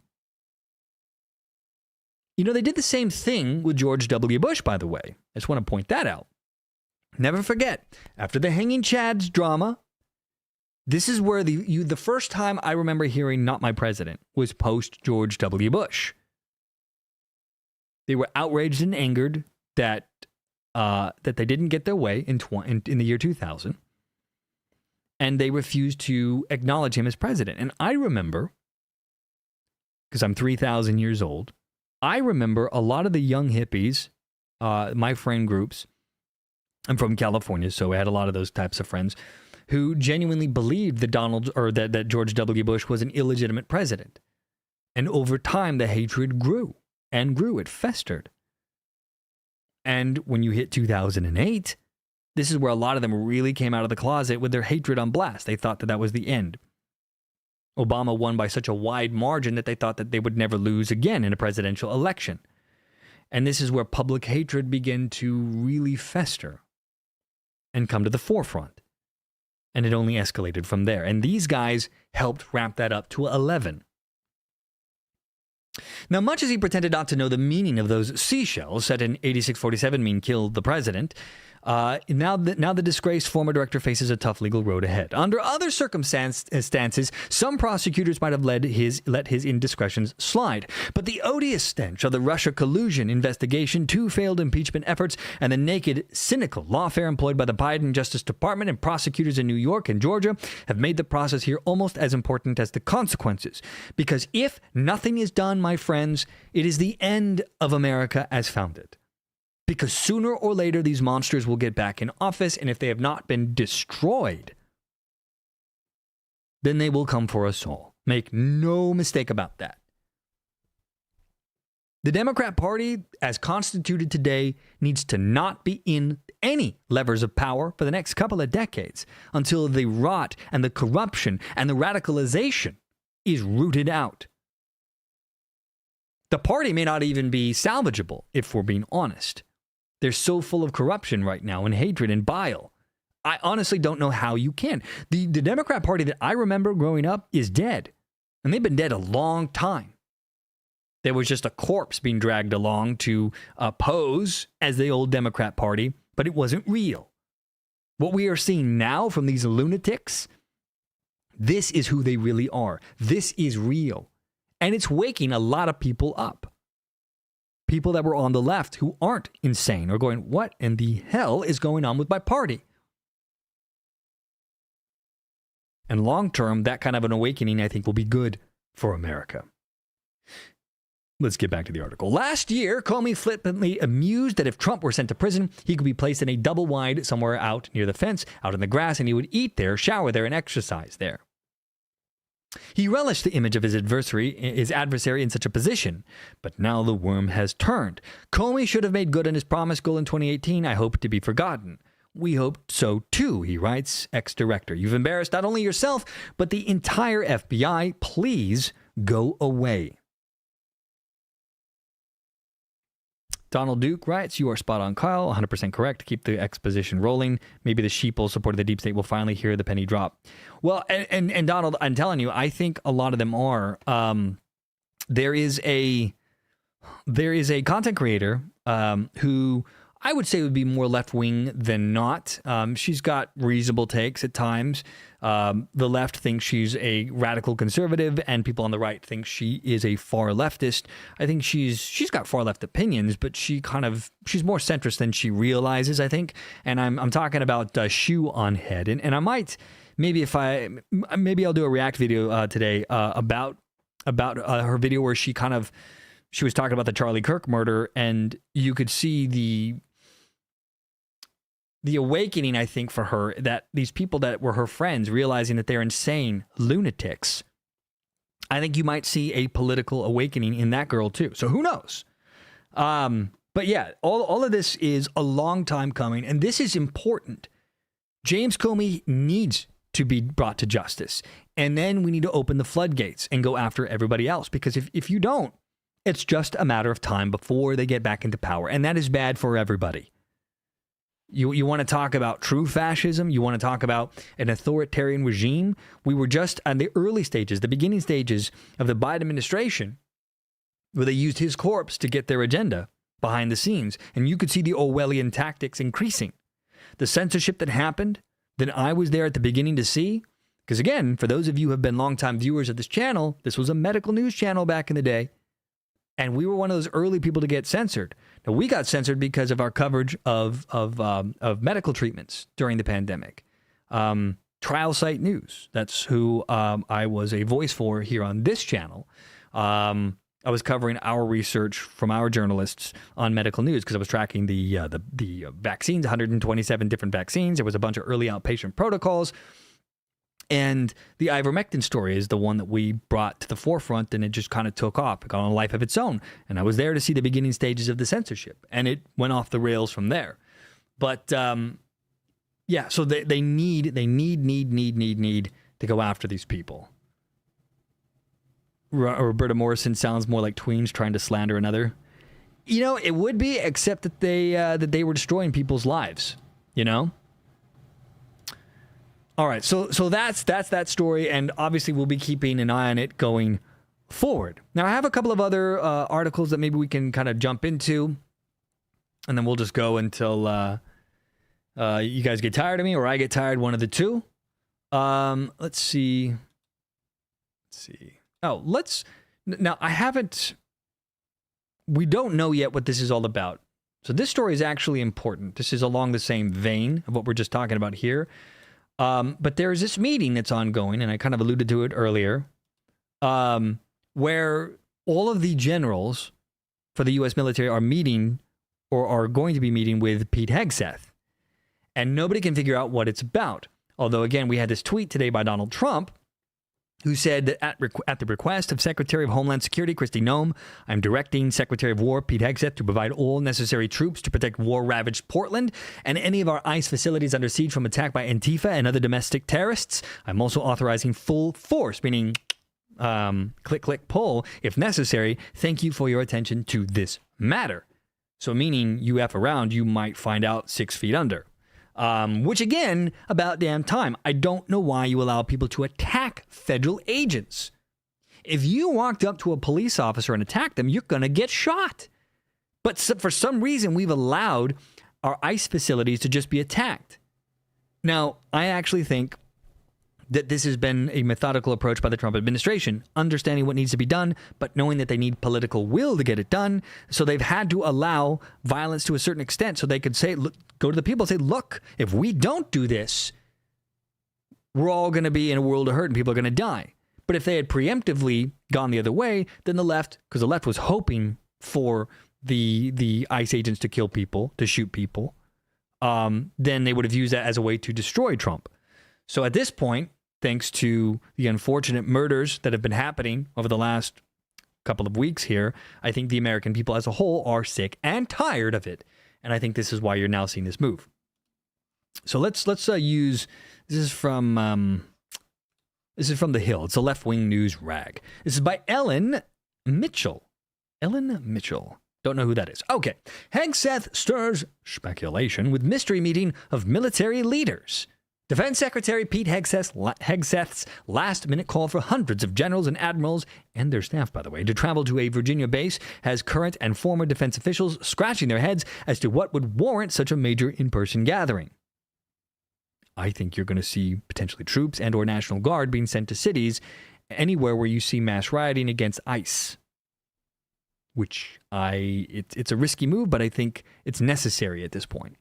You know, they did the same thing with George W. Bush, by the way. I just want to point that out. Never forget, after the Hanging Chads drama, this is where the first time I remember hearing "Not My President" was post George W. Bush. They were outraged and angered that they didn't get their way in the year 2000, and they refused to acknowledge him as president. And I remember, because I'm 3,000 years old, I remember a lot of the young hippies, my friend groups. I'm from California, so I had a lot of those types of friends who genuinely believed that George W. Bush was an illegitimate president. And over time, the hatred grew and grew. It festered. And when you hit 2008, this is where a lot of them really came out of the closet with their hatred on blast. They thought that was the end. Obama won by such a wide margin that they thought that they would never lose again in a presidential election. And this is where public hatred began to really fester and come to the forefront. And it only escalated from there. And these guys helped ramp that up to 11. Now, much as he pretended not to know the meaning of those seashells set in 8647 mean killed the president, now the disgraced former director faces a tough legal road ahead. Under other circumstances, some prosecutors might have let his indiscretions slide. But the odious stench of the Russia collusion investigation, 2 failed impeachment efforts, and the naked, cynical lawfare employed by the Biden Justice Department and prosecutors in New York and Georgia have made the process here almost as important as the consequences. Because if nothing is done, my friends, it is the end of America as founded. Because sooner or later, these monsters will get back in office, and if they have not been destroyed, then they will come for us all. Make no mistake about that. The Democrat Party, as constituted today, needs to not be in any levers of power for the next couple of decades until the rot and the corruption and the radicalization is rooted out. The party may not even be salvageable, if we're being honest. They're so full of corruption right now and hatred and bile. I honestly don't know how you can. The Democrat Party that I remember growing up is dead. And they've been dead a long time. There was just a corpse being dragged along to pose as the old Democrat Party, but it wasn't real. What we are seeing now from these lunatics, this is who they really are. This is real. And it's waking a lot of people up. people that were on the left who aren't insane or going, what in the hell is going on with my party? And long term, that kind of an awakening, I think, will be good for America. Let's get back to the article. Last year, Comey flippantly amused that if Trump were sent to prison, he could be placed in a double wide somewhere out near the fence, out in the grass, and he would eat there, shower there, and exercise there. He relished the image of his adversary in such a position, but now the worm has turned. Comey should have made good on his promised goal in 2018. I hope to be forgotten. We hoped so too, he writes, ex-director. You've embarrassed not only yourself, but the entire FBI. Please go away. Donald Duke writes, you are spot on, Kyle. 100% correct. Keep the exposition rolling. Maybe the sheeple supported the deep state will finally hear the penny drop. Well, and Donald, I'm telling you, I think a lot of them are. There is a content creator who I would say would be more left-wing than not. She's got reasonable takes at times. The left thinks she's a radical conservative, and people on the right think she is a far leftist. I think she's got far left opinions, but she's more centrist than she realizes, I think. And I'm talking about Shoe on Head, and I might maybe I'll do a react video today about her video where she was talking about the Charlie Kirk murder, and you could see the awakening, I think, for her, that these people that were her friends realizing that they're insane lunatics. I think you might see a political awakening in that girl too. So who knows? But yeah, all of this is a long time coming, and this is important. James Comey needs to be brought to justice, and then we need to open the floodgates and go after everybody else, because if you don't, it's just a matter of time before they get back into power, and that is bad for everybody. You want to talk about true fascism? You want to talk about an authoritarian regime? We were just on the early stages, the beginning stages of the Biden administration, where they used his corpse to get their agenda behind the scenes. And you could see the Orwellian tactics increasing. The censorship that happened, that I was there at the beginning to see. Because again, for those of you who have been longtime viewers of this channel, this was a medical news channel back in the day. And we were one of those early people to get censored. Now, we got censored because of our coverage of medical treatments during the pandemic. Trial Site News, that's who I was a voice for here on this channel. I was covering our research from our journalists on medical news because I was tracking the vaccines, 127 different vaccines. There was a bunch of early outpatient protocols. And the ivermectin story is the one that we brought to the forefront, and it just kind of took off. It got on a life of its own. And I was there to see the beginning stages of the censorship, and it went off the rails from there. But yeah, so they need to go after these people. Roberta Morrison sounds more like tweens trying to slander another. You know, it would be, except that they were destroying people's lives, you know? All right, so that's that story, and obviously we'll be keeping an eye on it going forward. Now, I have a couple of other articles that maybe we can kind of jump into, and then we'll just go until you guys get tired of me or I get tired, one of the two. Let's see. Oh, now we don't know yet what this is all about. So this story is actually important. This is along the same vein of what we're just talking about here. But there is this meeting that's ongoing, and I kind of alluded to it earlier, where all of the generals for the U.S. military are meeting or are going to be meeting with Pete Hegseth. And nobody can figure out what it's about. Although, again, we had this tweet today by Donald Trump, who said that at the request of Secretary of Homeland Security Kristi Noem, I'm directing Secretary of War Pete Hegseth to provide all necessary troops to protect war-ravaged Portland and any of our ICE facilities under siege from attack by Antifa and other domestic terrorists. I'm also authorizing full force, meaning click, click, pull, if necessary. Thank you for your attention to this matter. So meaning you F around, you might find out 6 feet under. Which again, about damn time. I don't know why you allow people to attack federal agents. If you walked up to a police officer and attacked them, you're going to get shot. But for some reason, we've allowed our ICE facilities to just be attacked. Now, I actually think that this has been a methodical approach by the Trump administration, understanding what needs to be done, but knowing that they need political will to get it done. So they've had to allow violence to a certain extent so they could say, look, go to the people and say, look, if we don't do this, we're all going to be in a world of hurt and people are going to die. But if they had preemptively gone the other way, then the left, because the left was hoping for the ICE agents to kill people, to shoot people, then they would have used that as a way to destroy Trump. So at this point, thanks to the unfortunate murders that have been happening over the last couple of weeks here, I think the American people as a whole are sick and tired of it. And I think this is why you're now seeing this move. So let's use, this is from The Hill. It's a left-wing news rag. This is by Ellen Mitchell. Ellen Mitchell. Don't know who that is. Okay. Hegseth stirs speculation with mystery meeting of military leaders. Defense Secretary Pete Hegseth's last-minute call for hundreds of generals and admirals, and their staff, by the way, to travel to a Virginia base has current and former defense officials scratching their heads as to what would warrant such a major in-person gathering. I think you're going to see potentially troops and or National Guard being sent to cities anywhere where you see mass rioting against ICE, which it's a risky move, but I think it's necessary at this point.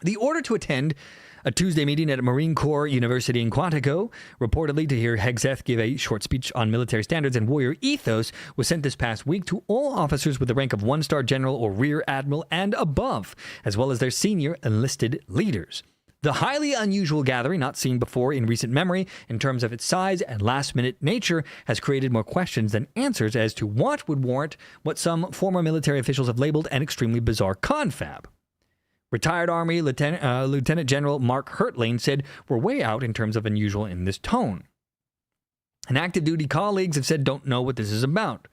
The order to attend a Tuesday meeting at Marine Corps University in Quantico, reportedly to hear Hegseth give a short speech on military standards and warrior ethos, was sent this past week to all officers with the rank of one-star general or rear admiral and above, as well as their senior enlisted leaders. The highly unusual gathering, not seen before in recent memory in terms of its size and last-minute nature, has created more questions than answers as to what would warrant what some former military officials have labeled an extremely bizarre confab. Retired Army Lieutenant General Mark Hertling said, "We're way out in terms of unusual in this tone." And active duty colleagues have said, don't know what this is about.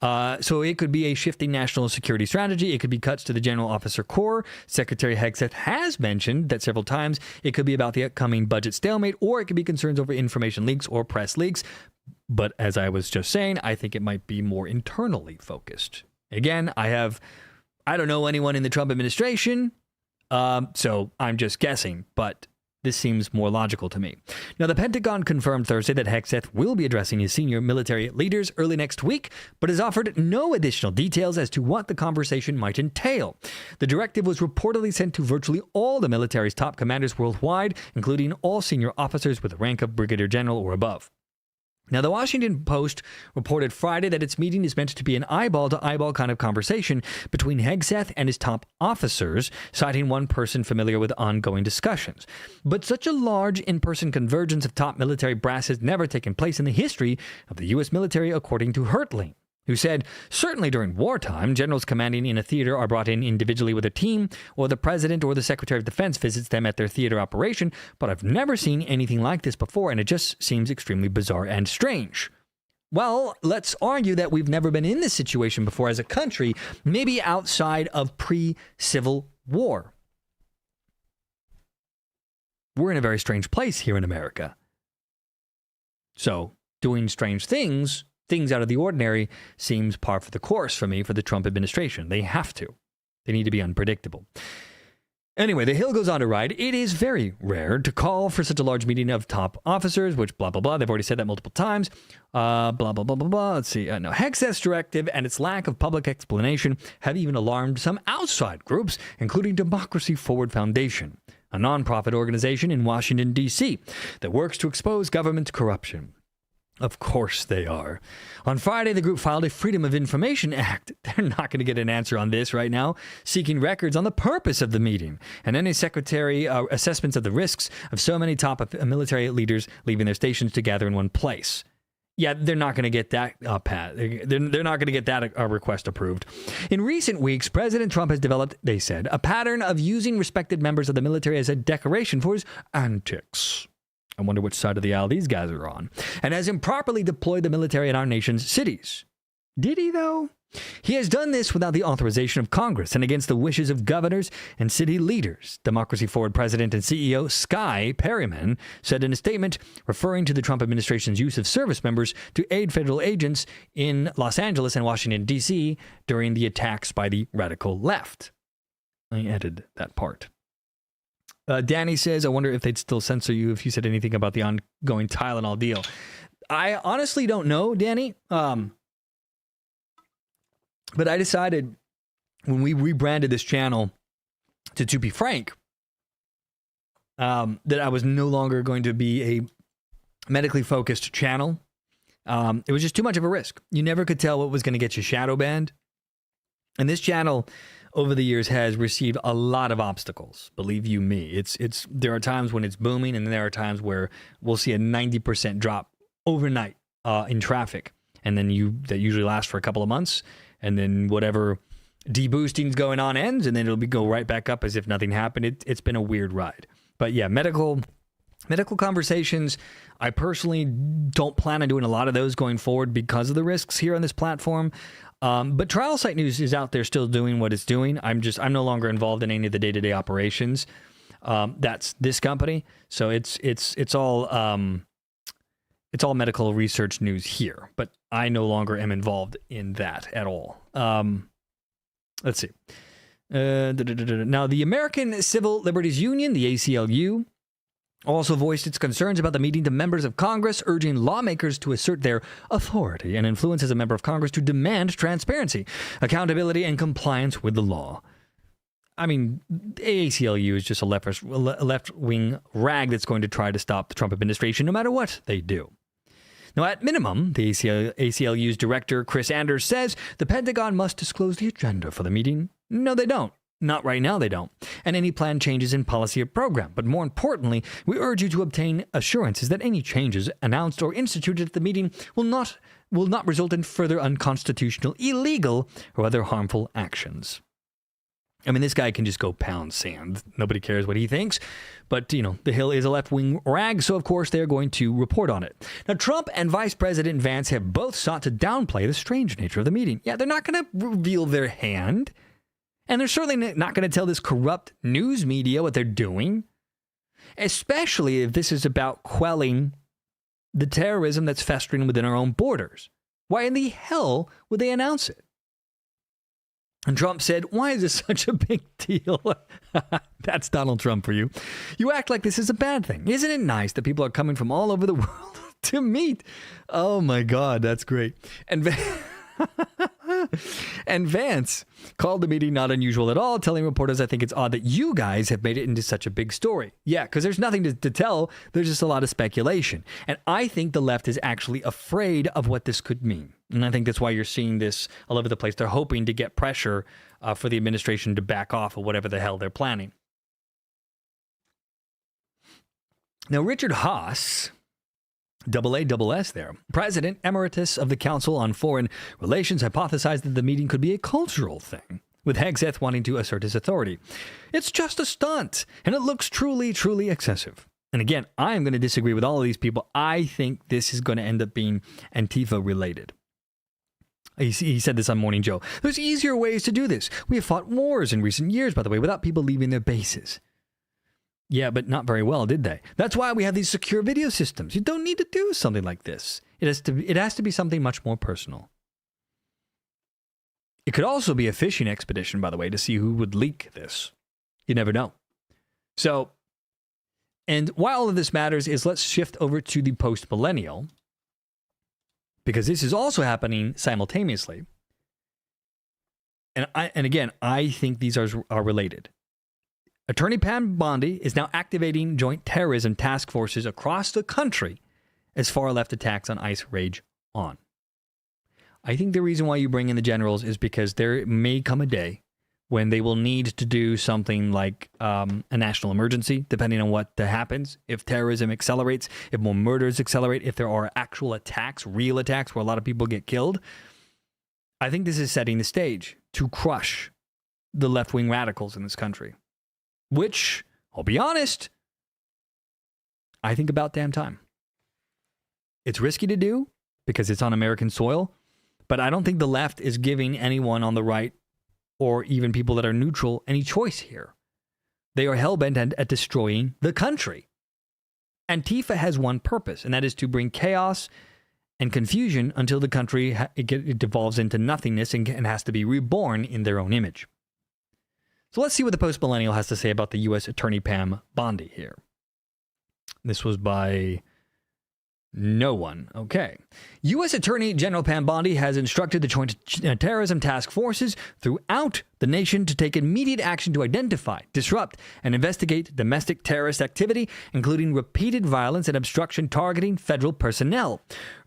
So it could be a shifting national security strategy. It could be cuts to the General Officer Corps. Secretary Hegseth has mentioned that several times. It could be about the upcoming budget stalemate, or it could be concerns over information leaks or press leaks. But as I was just saying, I think it might be more internally focused. Again, I don't know anyone in the Trump administration. So I'm just guessing, but this seems more logical to me. Now, the Pentagon confirmed Thursday that Hegseth will be addressing his senior military leaders early next week, but has offered no additional details as to what the conversation might entail. The directive was reportedly sent to virtually all the military's top commanders worldwide, including all senior officers with the rank of brigadier general or above. Now, the Washington Post reported Friday that its meeting is meant to be an eyeball-to-eyeball kind of conversation between Hegseth and his top officers, citing one person familiar with ongoing discussions. But such a large in-person convergence of top military brass has never taken place in the history of the U.S. military, according to Hertling, who said, "Certainly during wartime, generals commanding in a theater are brought in individually with a team, or the president or the secretary of defense visits them at their theater operation, but I've never seen anything like this before, and it just seems extremely bizarre and strange." Well, let's argue that we've never been in this situation before as a country, maybe outside of pre-Civil War. We're in a very strange place here in America. So, doing strange things out of the ordinary seems par for the course for me for the Trump administration. They have to. They need to be unpredictable. Anyway, The Hill goes on to write, "It is very rare to call for such a large meeting of top officers," which blah, blah, blah. They've already said that multiple times. Blah, blah, blah, blah, blah. Let's see. No, Hegseth's directive and its lack of public explanation have even alarmed some outside groups, including Democracy Forward Foundation, a nonprofit organization in Washington, D.C. that works to expose government corruption. Of course they are. On Friday, the group filed a Freedom of Information Act. They're not going to get an answer on this right now, seeking records on the purpose of the meeting and any secretary assessments of the risks of so many top military leaders leaving their stations to gather in one place. Yeah, they're not going to get that they're not going to get that request approved. In recent weeks, President Trump has developed, they said, a pattern of using respected members of the military as a decoration for his antics. I wonder which side of the aisle these guys are on. And has improperly deployed the military in our nation's cities. Did he, though? He has done this without the authorization of Congress and against the wishes of governors and city leaders, Democracy Forward President and CEO Skye Perryman said in a statement referring to the Trump administration's use of service members to aid federal agents in Los Angeles and Washington, D.C. during the attacks by the radical left. I added that part. Danny says, I wonder if they'd still censor you if you said anything about the ongoing Tylenol deal. I honestly don't know, Danny. But I decided when we rebranded this channel to Be Frank, that I was no longer going to be a medically focused channel. It was just too much of a risk. You never could tell what was going to get you shadow banned. And this channel over the years has received a lot of obstacles. Believe you me, there are times when it's booming, and there are times where we'll see a 90% drop overnight in traffic, and then that usually lasts for a couple of months, and then whatever deboosting is going on ends, and then it'll go right back up as if nothing happened. It's been a weird ride, but yeah, medical conversations. I personally don't plan on doing a lot of those going forward because of the risks here on this platform. But Trial Site News is out there still doing what it's doing. I'm no longer involved in any of the day-to-day operations. That's this company. So it's all medical research news here, but I no longer am involved in that at all. Let's see. Now, the American Civil Liberties Union, the ACLU, also voiced its concerns about the meeting to members of Congress, urging lawmakers to assert their authority and influence as a member of Congress to demand transparency, accountability, and compliance with the law. I mean, ACLU is just a left-wing rag that's going to try to stop the Trump administration no matter what they do. Now, at minimum, the ACLU's director, Chris Anders, says the Pentagon must disclose the agenda for the meeting. No, they don't. Not right now, they don't. And any planned changes in policy or program. But more importantly, we urge you to obtain assurances that any changes announced or instituted at the meeting will not result in further unconstitutional, illegal, or other harmful actions. I mean, this guy can just go pound sand. Nobody cares what he thinks. But, the Hill is a left-wing rag, so of course they're going to report on it. Now, Trump and Vice President Vance have both sought to downplay the strange nature of the meeting. Yeah, they're not going to reveal their hand. And they're certainly not going to tell this corrupt news media what they're doing, especially if this is about quelling the terrorism that's festering within our own borders. Why in the hell would they announce it? And Trump said, why is this such a big deal? That's Donald Trump for you. You act like this is a bad thing. Isn't it nice that people are coming from all over the world to meet? Oh my God, that's great. And Vance called the meeting not unusual at all, telling reporters, I think it's odd that you guys have made it into such a big story. Yeah, because there's nothing to tell. There's just a lot of speculation. And I think the left is actually afraid of what this could mean. And I think that's why you're seeing this all over the place. They're hoping to get pressure for the administration to back off of whatever the hell they're planning. Now, Richard Haass, AAS there, President Emeritus of the Council on Foreign Relations, hypothesized that the meeting could be a cultural thing, with Hegseth wanting to assert his authority. It's just a stunt, and it looks truly, truly excessive. And again, I am going to disagree with all of these people. I think this is going to end up being Antifa-related. He said this on Morning Joe. There's easier ways to do this. We have fought wars in recent years, by the way, without people leaving their bases. Yeah, but not very well, did they? That's why we have these secure video systems. You don't need to do something like this. It has to be something much more personal. It could also be a fishing expedition, by the way, to see who would leak this. You never know. So, and why all of this matters is let's shift over to the post-millennial, because this is also happening simultaneously. And again, I think these are related. Attorney Pam Bondi is now activating joint terrorism task forces across the country as far-left attacks on ICE rage on. I think the reason why you bring in the generals is because there may come a day when they will need to do something like a national emergency, depending on what happens. If terrorism accelerates, if more murders accelerate, if there are actual attacks, real attacks where a lot of people get killed, I think this is setting the stage to crush the left-wing radicals in this country. Which, I'll be honest, I think about damn time. It's risky to do because it's on American soil, but I don't think the left is giving anyone on the right or even people that are neutral any choice here. They are hell-bent at destroying the country. Antifa has one purpose, and that is to bring chaos and confusion until the country it devolves into nothingness and has to be reborn in their own image. So let's see what the post-millennial has to say about the U.S. Attorney Pam Bondi here. This was by no one. Okay. U.S. Attorney General Pam Bondi has instructed the Joint Terrorism Task Forces throughout the nation to take immediate action to identify, disrupt, and investigate domestic terrorist activity, including repeated violence and obstruction targeting federal personnel.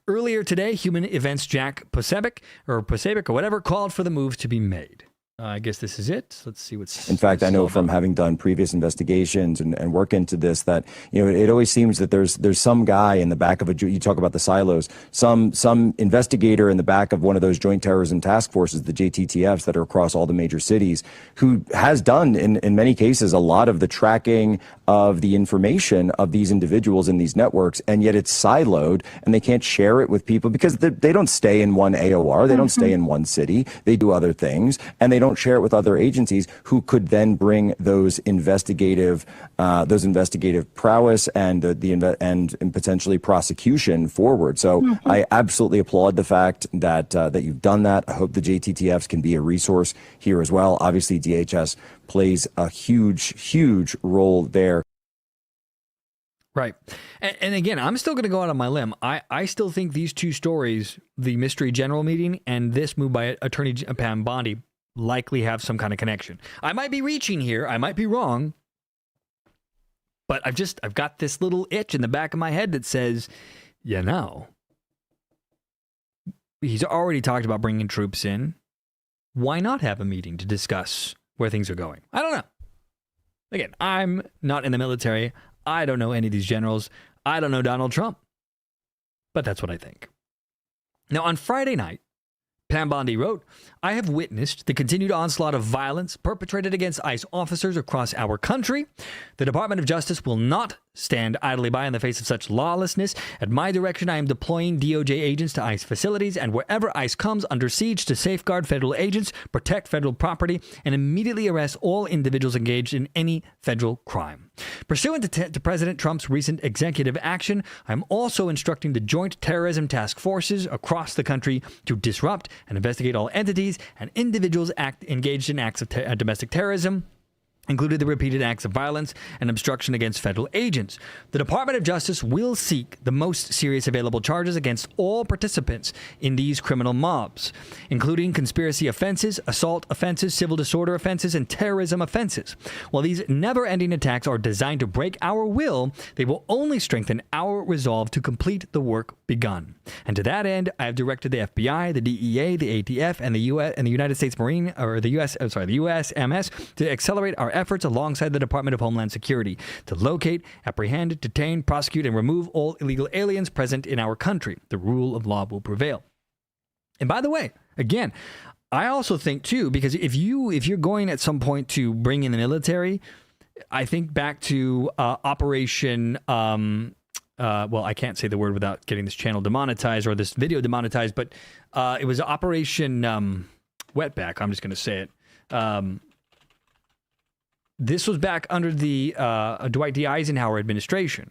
Earlier today, Human Events Jack Posebic or whatever called for the move to be made. I guess this is it. Let's see what's... In fact, I know from having done previous investigations and work into this that, you know, it always seems that there's some guy in the back of you talk about the silos, some investigator in the back of one of those joint terrorism task forces, the JTTFs that are across all the major cities, who has done in many cases a lot of the tracking of the information of these individuals in these networks, and yet it's siloed and they can't share it with people because they don't stay in one AOR, they don't stay in one city, they do other things, and they don't share it with other agencies who could then bring those investigative prowess and and potentially prosecution forward. So I absolutely applaud the fact that that you've done that. I hope the JTTFs can be a resource here as well. Obviously, DHS plays a huge role there. Right. And again, I'm still going to go out on my limb. I still think these two stories, the Mystery General meeting and this move by Attorney Pam Bondi, likely have some kind of connection. I might be reaching here. I might be wrong. But I've got this little itch in the back of my head that says, you know, he's already talked about bringing troops in. Why not have a meeting to discuss where things are going? I don't know. Again, I'm not in the military. I don't know any of these generals. I don't know Donald Trump. But that's what I think. Now, on Friday night, Pam Bondi wrote, I have witnessed the continued onslaught of violence perpetrated against ICE officers across our country. The Department of Justice will not stand idly by in the face of such lawlessness. At my direction, I am deploying DOJ agents to ICE facilities and wherever ICE comes under siege to safeguard federal agents, protect federal property, and immediately arrest all individuals engaged in any federal crime. Pursuant to President Trump's recent executive action, I'm also instructing the Joint Terrorism Task Forces across the country to disrupt and investigate all entities and individuals engaged in acts of domestic terrorism, including the repeated acts of violence and obstruction against federal agents. The Department of Justice will seek the most serious available charges against all participants in these criminal mobs, including conspiracy offenses, assault offenses, civil disorder offenses, and terrorism offenses. While these never-ending attacks are designed to break our will, they will only strengthen our resolve to complete the work begun. And to that end, I have directed the FBI, the DEA, the ATF, and the US and the United States Marine, or the USMS, to accelerate our efforts alongside the Department of Homeland Security to locate, apprehend, detain, prosecute, and remove all illegal aliens present in our country. The rule of law will prevail. And by the way, again, I also think too, because if you're going at some point to bring in the military, I think back to Operation. Well, I can't say the word without getting this channel demonetized or this video demonetized, but it was Operation Wetback. I'm just going to say it. This was back under the Dwight D. Eisenhower administration,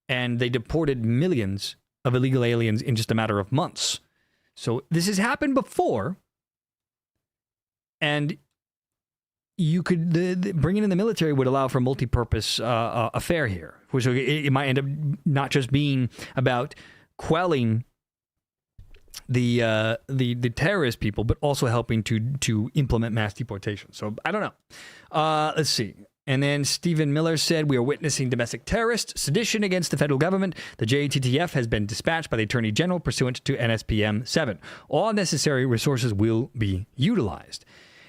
and they deported millions of illegal aliens in just a matter of months. So this has happened before, and you could bringing in the military would allow for a multi-purpose affair here, which it might end up not just being about quelling the terrorist people, but also helping to implement mass deportation. So I don't know. Let's see. And then Stephen Miller said, we are witnessing domestic terrorist sedition against the federal government. The JTTF has been dispatched by the Attorney General pursuant to NSPM 7. All necessary resources will be utilized.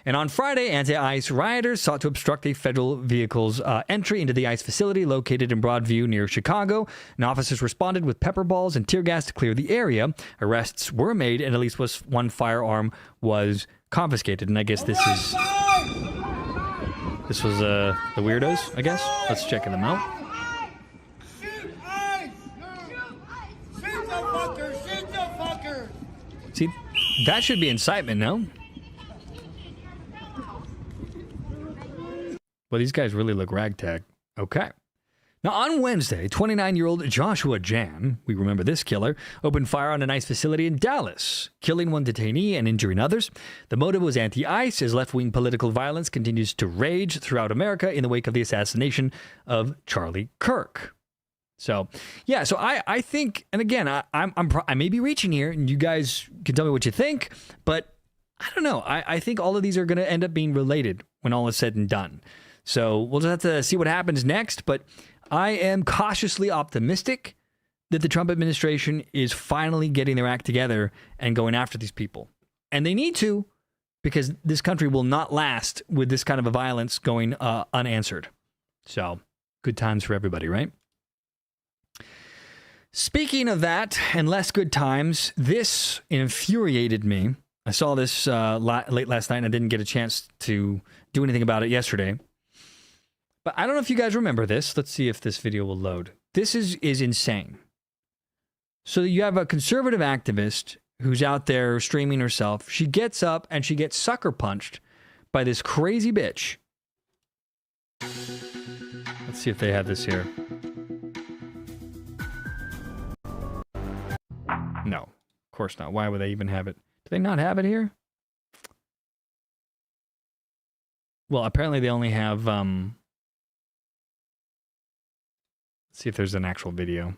And on Friday, anti-ICE rioters sought to obstruct a federal vehicle's entry into the ICE facility located in Broadview near Chicago. And officers responded with pepper balls and tear gas to clear the area. Arrests were made, and at least one firearm was confiscated. And I guess this was the weirdos, I guess. Let's check them out. Shoot ICE! Shoot the fucker! Shoot the fucker! See, that should be incitement, no? Well, these guys really look ragtag. Okay. Now, on Wednesday, 29-year-old Joshua Jan, we remember this killer, opened fire on an ICE facility in Dallas, killing one detainee and injuring others. The motive was anti-ICE, as left-wing political violence continues to rage throughout America in the wake of the assassination of Charlie Kirk. So, yeah, so I think, and again, I may be reaching here, and you guys can tell me what you think, but I don't know. I think all of these are going to end up being related when all is said and done. So we'll just have to see what happens next, but I am cautiously optimistic that the Trump administration is finally getting their act together and going after these people. And they need to, because this country will not last with this kind of a violence going unanswered. So, good times for everybody, right? Speaking of that and less good times, this infuriated me. I saw this late last night and I didn't get a chance to do anything about it yesterday. But I don't know if you guys remember this. Let's see if this video will load. This is insane. So you have a conservative activist who's out there streaming herself. She gets up and she gets sucker punched by this crazy bitch. Let's see if they have this here. No, of course not. Why would they even have it? Do they not have it here? Well, apparently they only have... Let's see if there's an actual video.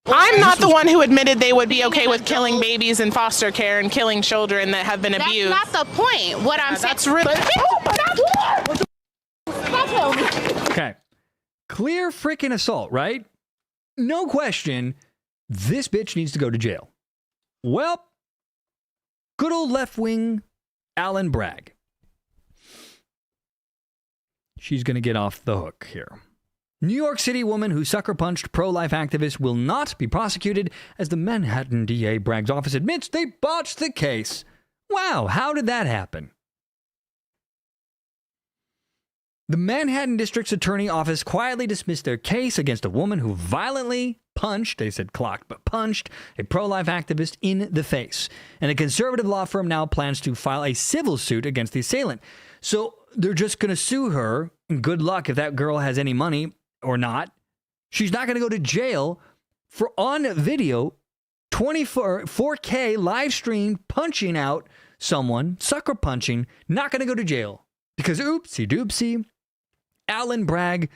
I'm not the one who admitted they would be okay with killing babies in foster care and killing children that have been abused. That's not the point. What I'm saying. That's really... Okay. Clear freaking assault, right? No question. This bitch needs to go to jail. Well, good old left-wing Alan Bragg. She's going to get off the hook here. New York City woman who sucker-punched pro-life activists will not be prosecuted as the Manhattan DA Bragg's office admits they botched the case. Wow, how did that happen? The Manhattan District's Attorney Office quietly dismissed their case against a woman who violently punched, they said clocked, but punched a pro-life activist in the face. And a conservative law firm now plans to file a civil suit against the assailant. So they're just going to sue her, and good luck if that girl has any money or not. She's not going to go to jail for on video 4K live stream punching out someone, sucker punching, not going to go to jail. Because oopsie doopsie, Alan Bragg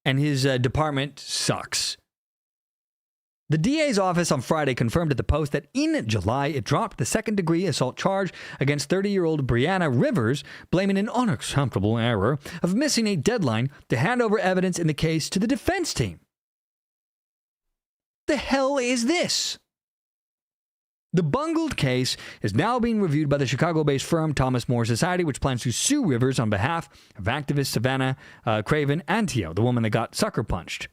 and his department sucks. The DA's office on Friday confirmed at the Post that in July it dropped the second-degree assault charge against 30-year-old Brianna Rivers, blaming an unacceptable error of missing a deadline to hand over evidence in the case to the defense team. The hell is this? The bungled case is now being reviewed by the Chicago-based firm Thomas More Society, which plans to sue Rivers on behalf of activist Savannah Craven Antio, the woman that got sucker punched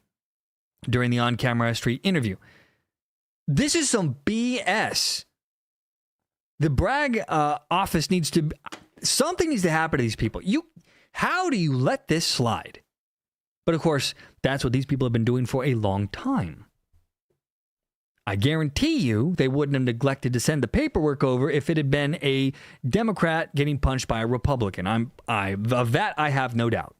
during the on-camera street interview. This is some BS. The Bragg office needs to... Something needs to happen to these people. How do you let this slide? But of course, that's what these people have been doing for a long time. I guarantee you they wouldn't have neglected to send the paperwork over if it had been a Democrat getting punched by a Republican. Of that, I have no doubt.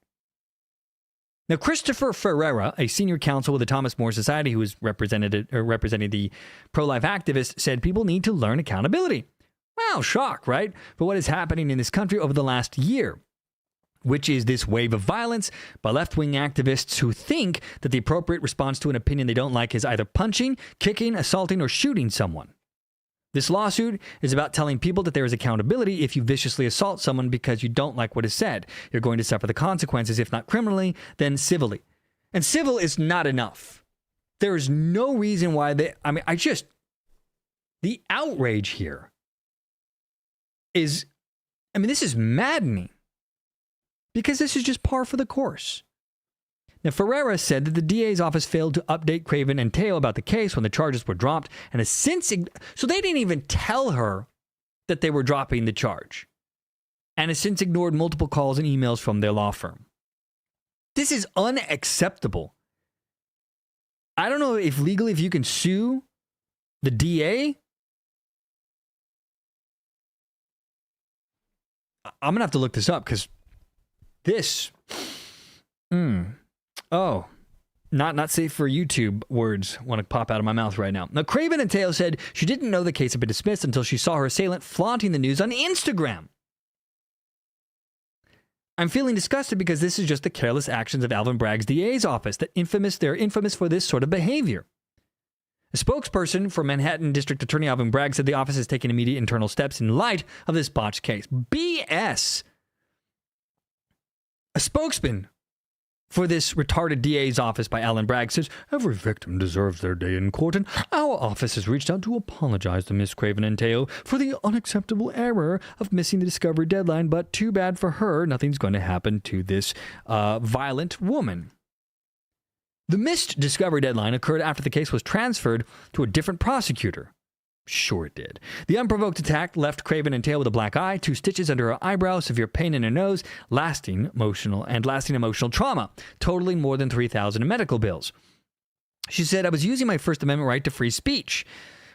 Now, Christopher Ferreira, a senior counsel with the Thomas More Society who is representing the pro-life activists, said people need to learn accountability. Wow, shock, right? For what is happening in this country over the last year, which is this wave of violence by left-wing activists who think that the appropriate response to an opinion they don't like is either punching, kicking, assaulting, or shooting someone. This lawsuit is about telling people that there is accountability if you viciously assault someone because you don't like what is said. You're going to suffer the consequences, if not criminally, then civilly. And civil is not enough. There is no reason why the outrage here is, this is maddening. Because this is just par for the course. Now, Ferreira said that the DA's office failed to update Craven and Teo about the case when the charges were dropped, and has since... So they didn't even tell her that they were dropping the charge, and has since ignored multiple calls and emails from their law firm. This is unacceptable. I don't know if legally if you can sue the DA. I'm going to have to look this up because this, not safe for YouTube words want to pop out of my mouth right now. Now, Craven and Tail said she didn't know the case had been dismissed until she saw her assailant flaunting the news on Instagram. I'm feeling disgusted because this is just the careless actions of Alvin Bragg's DA's office. They're infamous for this sort of behavior. A spokesperson for Manhattan District Attorney Alvin Bragg said the office has taken immediate internal steps in light of this botched case. BS. A spokesman for this retarded DA's office by Alan Bragg says, every victim deserves their day in court, and our office has reached out to apologize to Miss Craven and Teo for the unacceptable error of missing the discovery deadline, but too bad for her, nothing's going to happen to this violent woman. The missed discovery deadline occurred after the case was transferred to a different prosecutor. Sure it did. The unprovoked attack left Craven and Tail with a black eye, 2 stitches under her eyebrow, severe pain in her nose, lasting emotional trauma, totaling more than $3,000 in medical bills. She said, I was using my First Amendment right to free speech.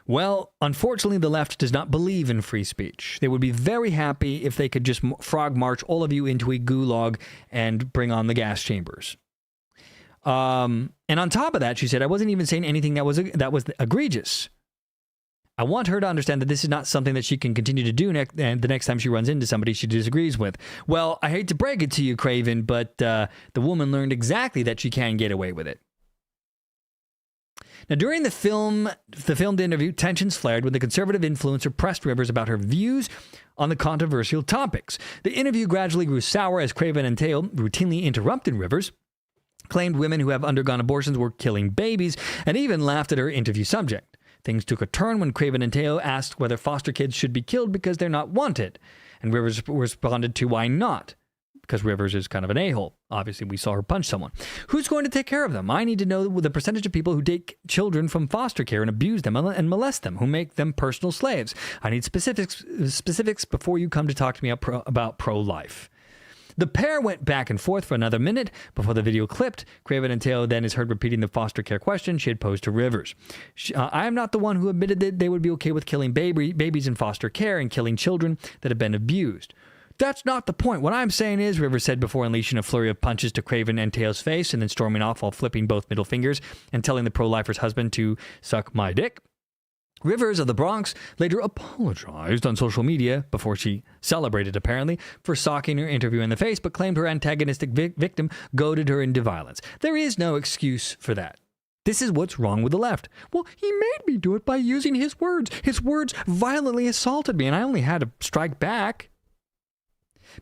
Well, unfortunately, the left does not believe in free speech. They would be very happy if they could just frog march all of you into a gulag and bring on the gas chambers. And on top of that, she said, I wasn't even saying anything that was egregious. I want her to understand that this is not something that she can continue to do the next time she runs into somebody she disagrees with. Well, I hate to break it to you, Craven, but the woman learned exactly that she can get away with it. Now, during the filmed interview, tensions flared when the conservative influencer pressed Rivers about her views on the controversial topics. The interview gradually grew sour as Craven and Tail routinely interrupted Rivers, claimed women who have undergone abortions were killing babies, and even laughed at her interview subject. Things took a turn when Craven and Tail asked whether foster kids should be killed because they're not wanted. And Rivers responded to why not. Because Rivers is kind of an a-hole. Obviously, we saw her punch someone. Who's going to take care of them? I need to know the percentage of people who take children from foster care and abuse them and molest them, who make them personal slaves. I need specifics before you come to talk to me about pro-life. The pair went back and forth for another minute before the video clipped. Craven and Tail then is heard repeating the foster care question she had posed to Rivers. I am not the one who admitted that they would be okay with killing babies in foster care and killing children that have been abused. That's not the point. What I'm saying is, Rivers said before unleashing a flurry of punches to Craven and Tail's face and then storming off while flipping both middle fingers and telling the pro-lifer's husband to suck my dick. Rivers of the Bronx later apologized on social media before she celebrated, apparently, for socking her interviewer in the face, but claimed her antagonistic victim goaded her into violence. There is no excuse for that. This is what's wrong with the left. Well, he made me do it by using his words. His words violently assaulted me, and I only had to strike back.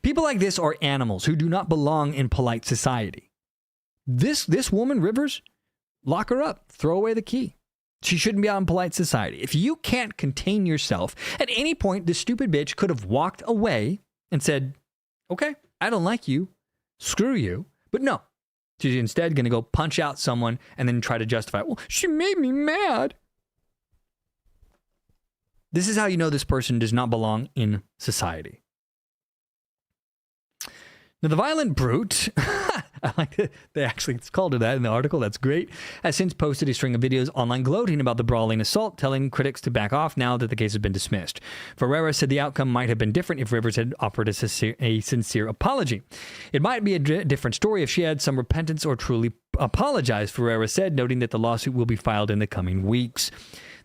People like this are animals who do not belong in polite society. This woman, Rivers, lock her up. Throw away the key. She shouldn't be out in polite society. If you can't contain yourself, at any point, this stupid bitch could have walked away and said, okay, I don't like you. Screw you. But no. She's instead going to go punch out someone and then try to justify it. Well, she made me mad. This is how you know this person does not belong in society. Now, the violent brute, I like it. It's called her that in the article. That's great. Has since posted a string of videos online gloating about the brawling assault, telling critics to back off now that the case has been dismissed. Ferreira said the outcome might have been different if Rivers had offered a sincere apology. It might be a different story if she had some repentance or truly apologized, Ferreira said, noting that the lawsuit will be filed in the coming weeks.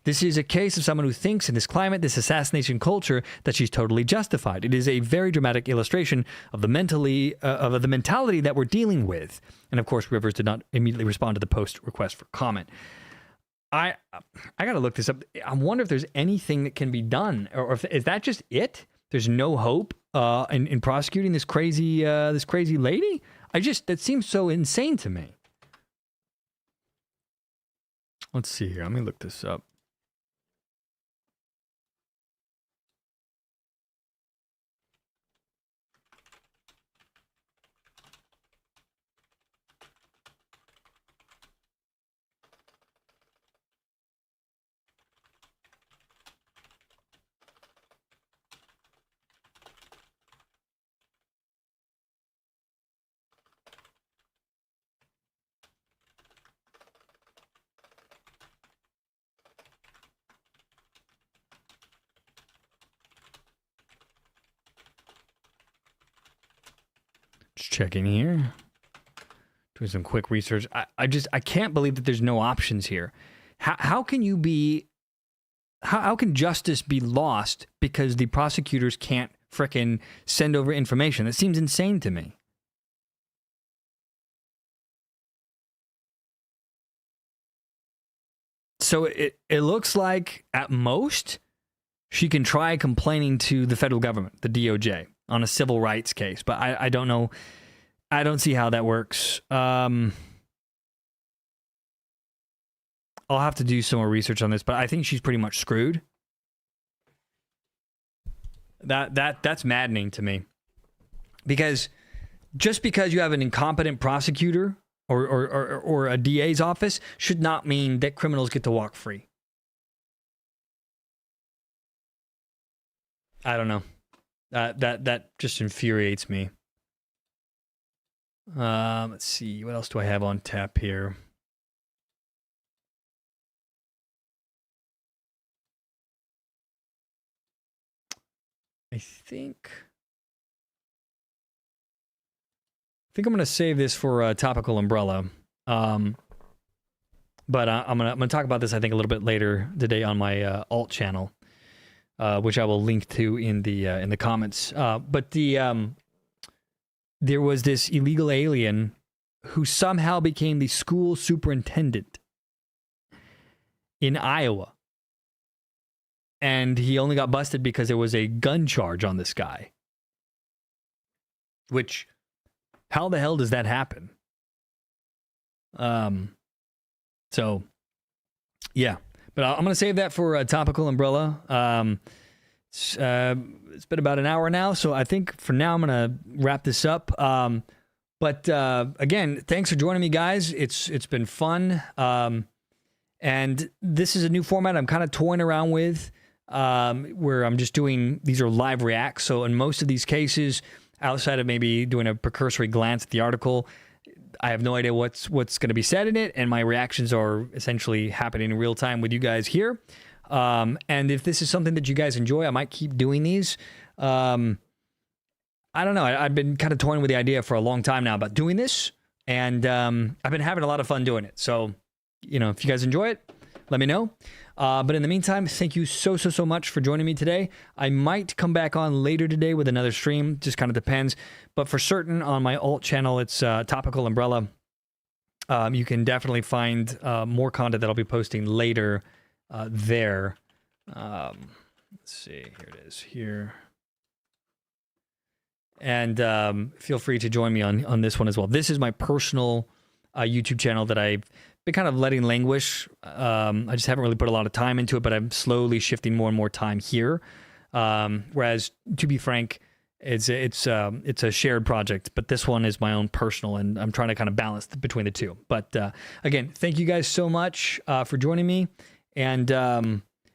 This is a case of someone who thinks in this climate, this assassination culture, that she's totally justified. It is a very dramatic illustration of the mentality that we're dealing with. And of course, Rivers did not immediately respond to the post request for comment. I got to look this up. I wonder if there's anything that can be done, or if is that just it? There's no hope in prosecuting this crazy lady. That seems so insane to me. Let's see here. Let me look this up. checking here. Doing some quick research. I can't believe that there's no options here. How can you be... How can justice be lost because the prosecutors can't frickin' send over information? That seems insane to me. So it looks like, at most, she can try complaining to the federal government, the DOJ, on a civil rights case. But I don't know. I don't see how that works. I'll have to do some more research on this, but I think she's pretty much screwed. That's maddening to me. Because just because you have an incompetent prosecutor or a DA's office should not mean that criminals get to walk free. I don't know. That just infuriates me. Let's see. What else do I have on tap here? I think I'm going to save this for a topical umbrella. But I'm gonna talk about this, I think, a little bit later today on my alt channel, which I will link to in the comments. But there was this illegal alien who somehow became the school superintendent in Iowa. And he only got busted because there was a gun charge on this guy. Which, how the hell does that happen? So, yeah. But I'm going to save that for a topical umbrella. It's been about an hour now, so I think for now I'm going to wrap this up. But again, thanks for joining me, guys. It's been fun. And this is a new format I'm kind of toying around with. Where I'm just doing, these are live reacts. So in most of these cases, outside of maybe doing a precursory glance at the article, I have no idea what's going to be said in it. And my reactions are essentially happening in real time with you guys here. And if this is something that you guys enjoy, I might keep doing these. I don't know. I've been kind of toying with the idea for a long time now about doing this. And I've been having a lot of fun doing it. So, if you guys enjoy it, let me know. But in the meantime, thank you so much for joining me today. I might come back on later today with another stream. Just kind of depends. But for certain, on my alt channel, it's Topical Umbrella. You can definitely find more content that I'll be posting later there. Let's see. Here it is. Here. And feel free to join me on this one as well. This is my personal YouTube channel that I've been kind of letting languish. I just haven't really put a lot of time into it, but I'm slowly shifting more and more time here. Whereas, to be frank, it's a shared project, but this one is my own personal, and I'm trying to kind of balance between the two. But again, thank you guys so much for joining me, and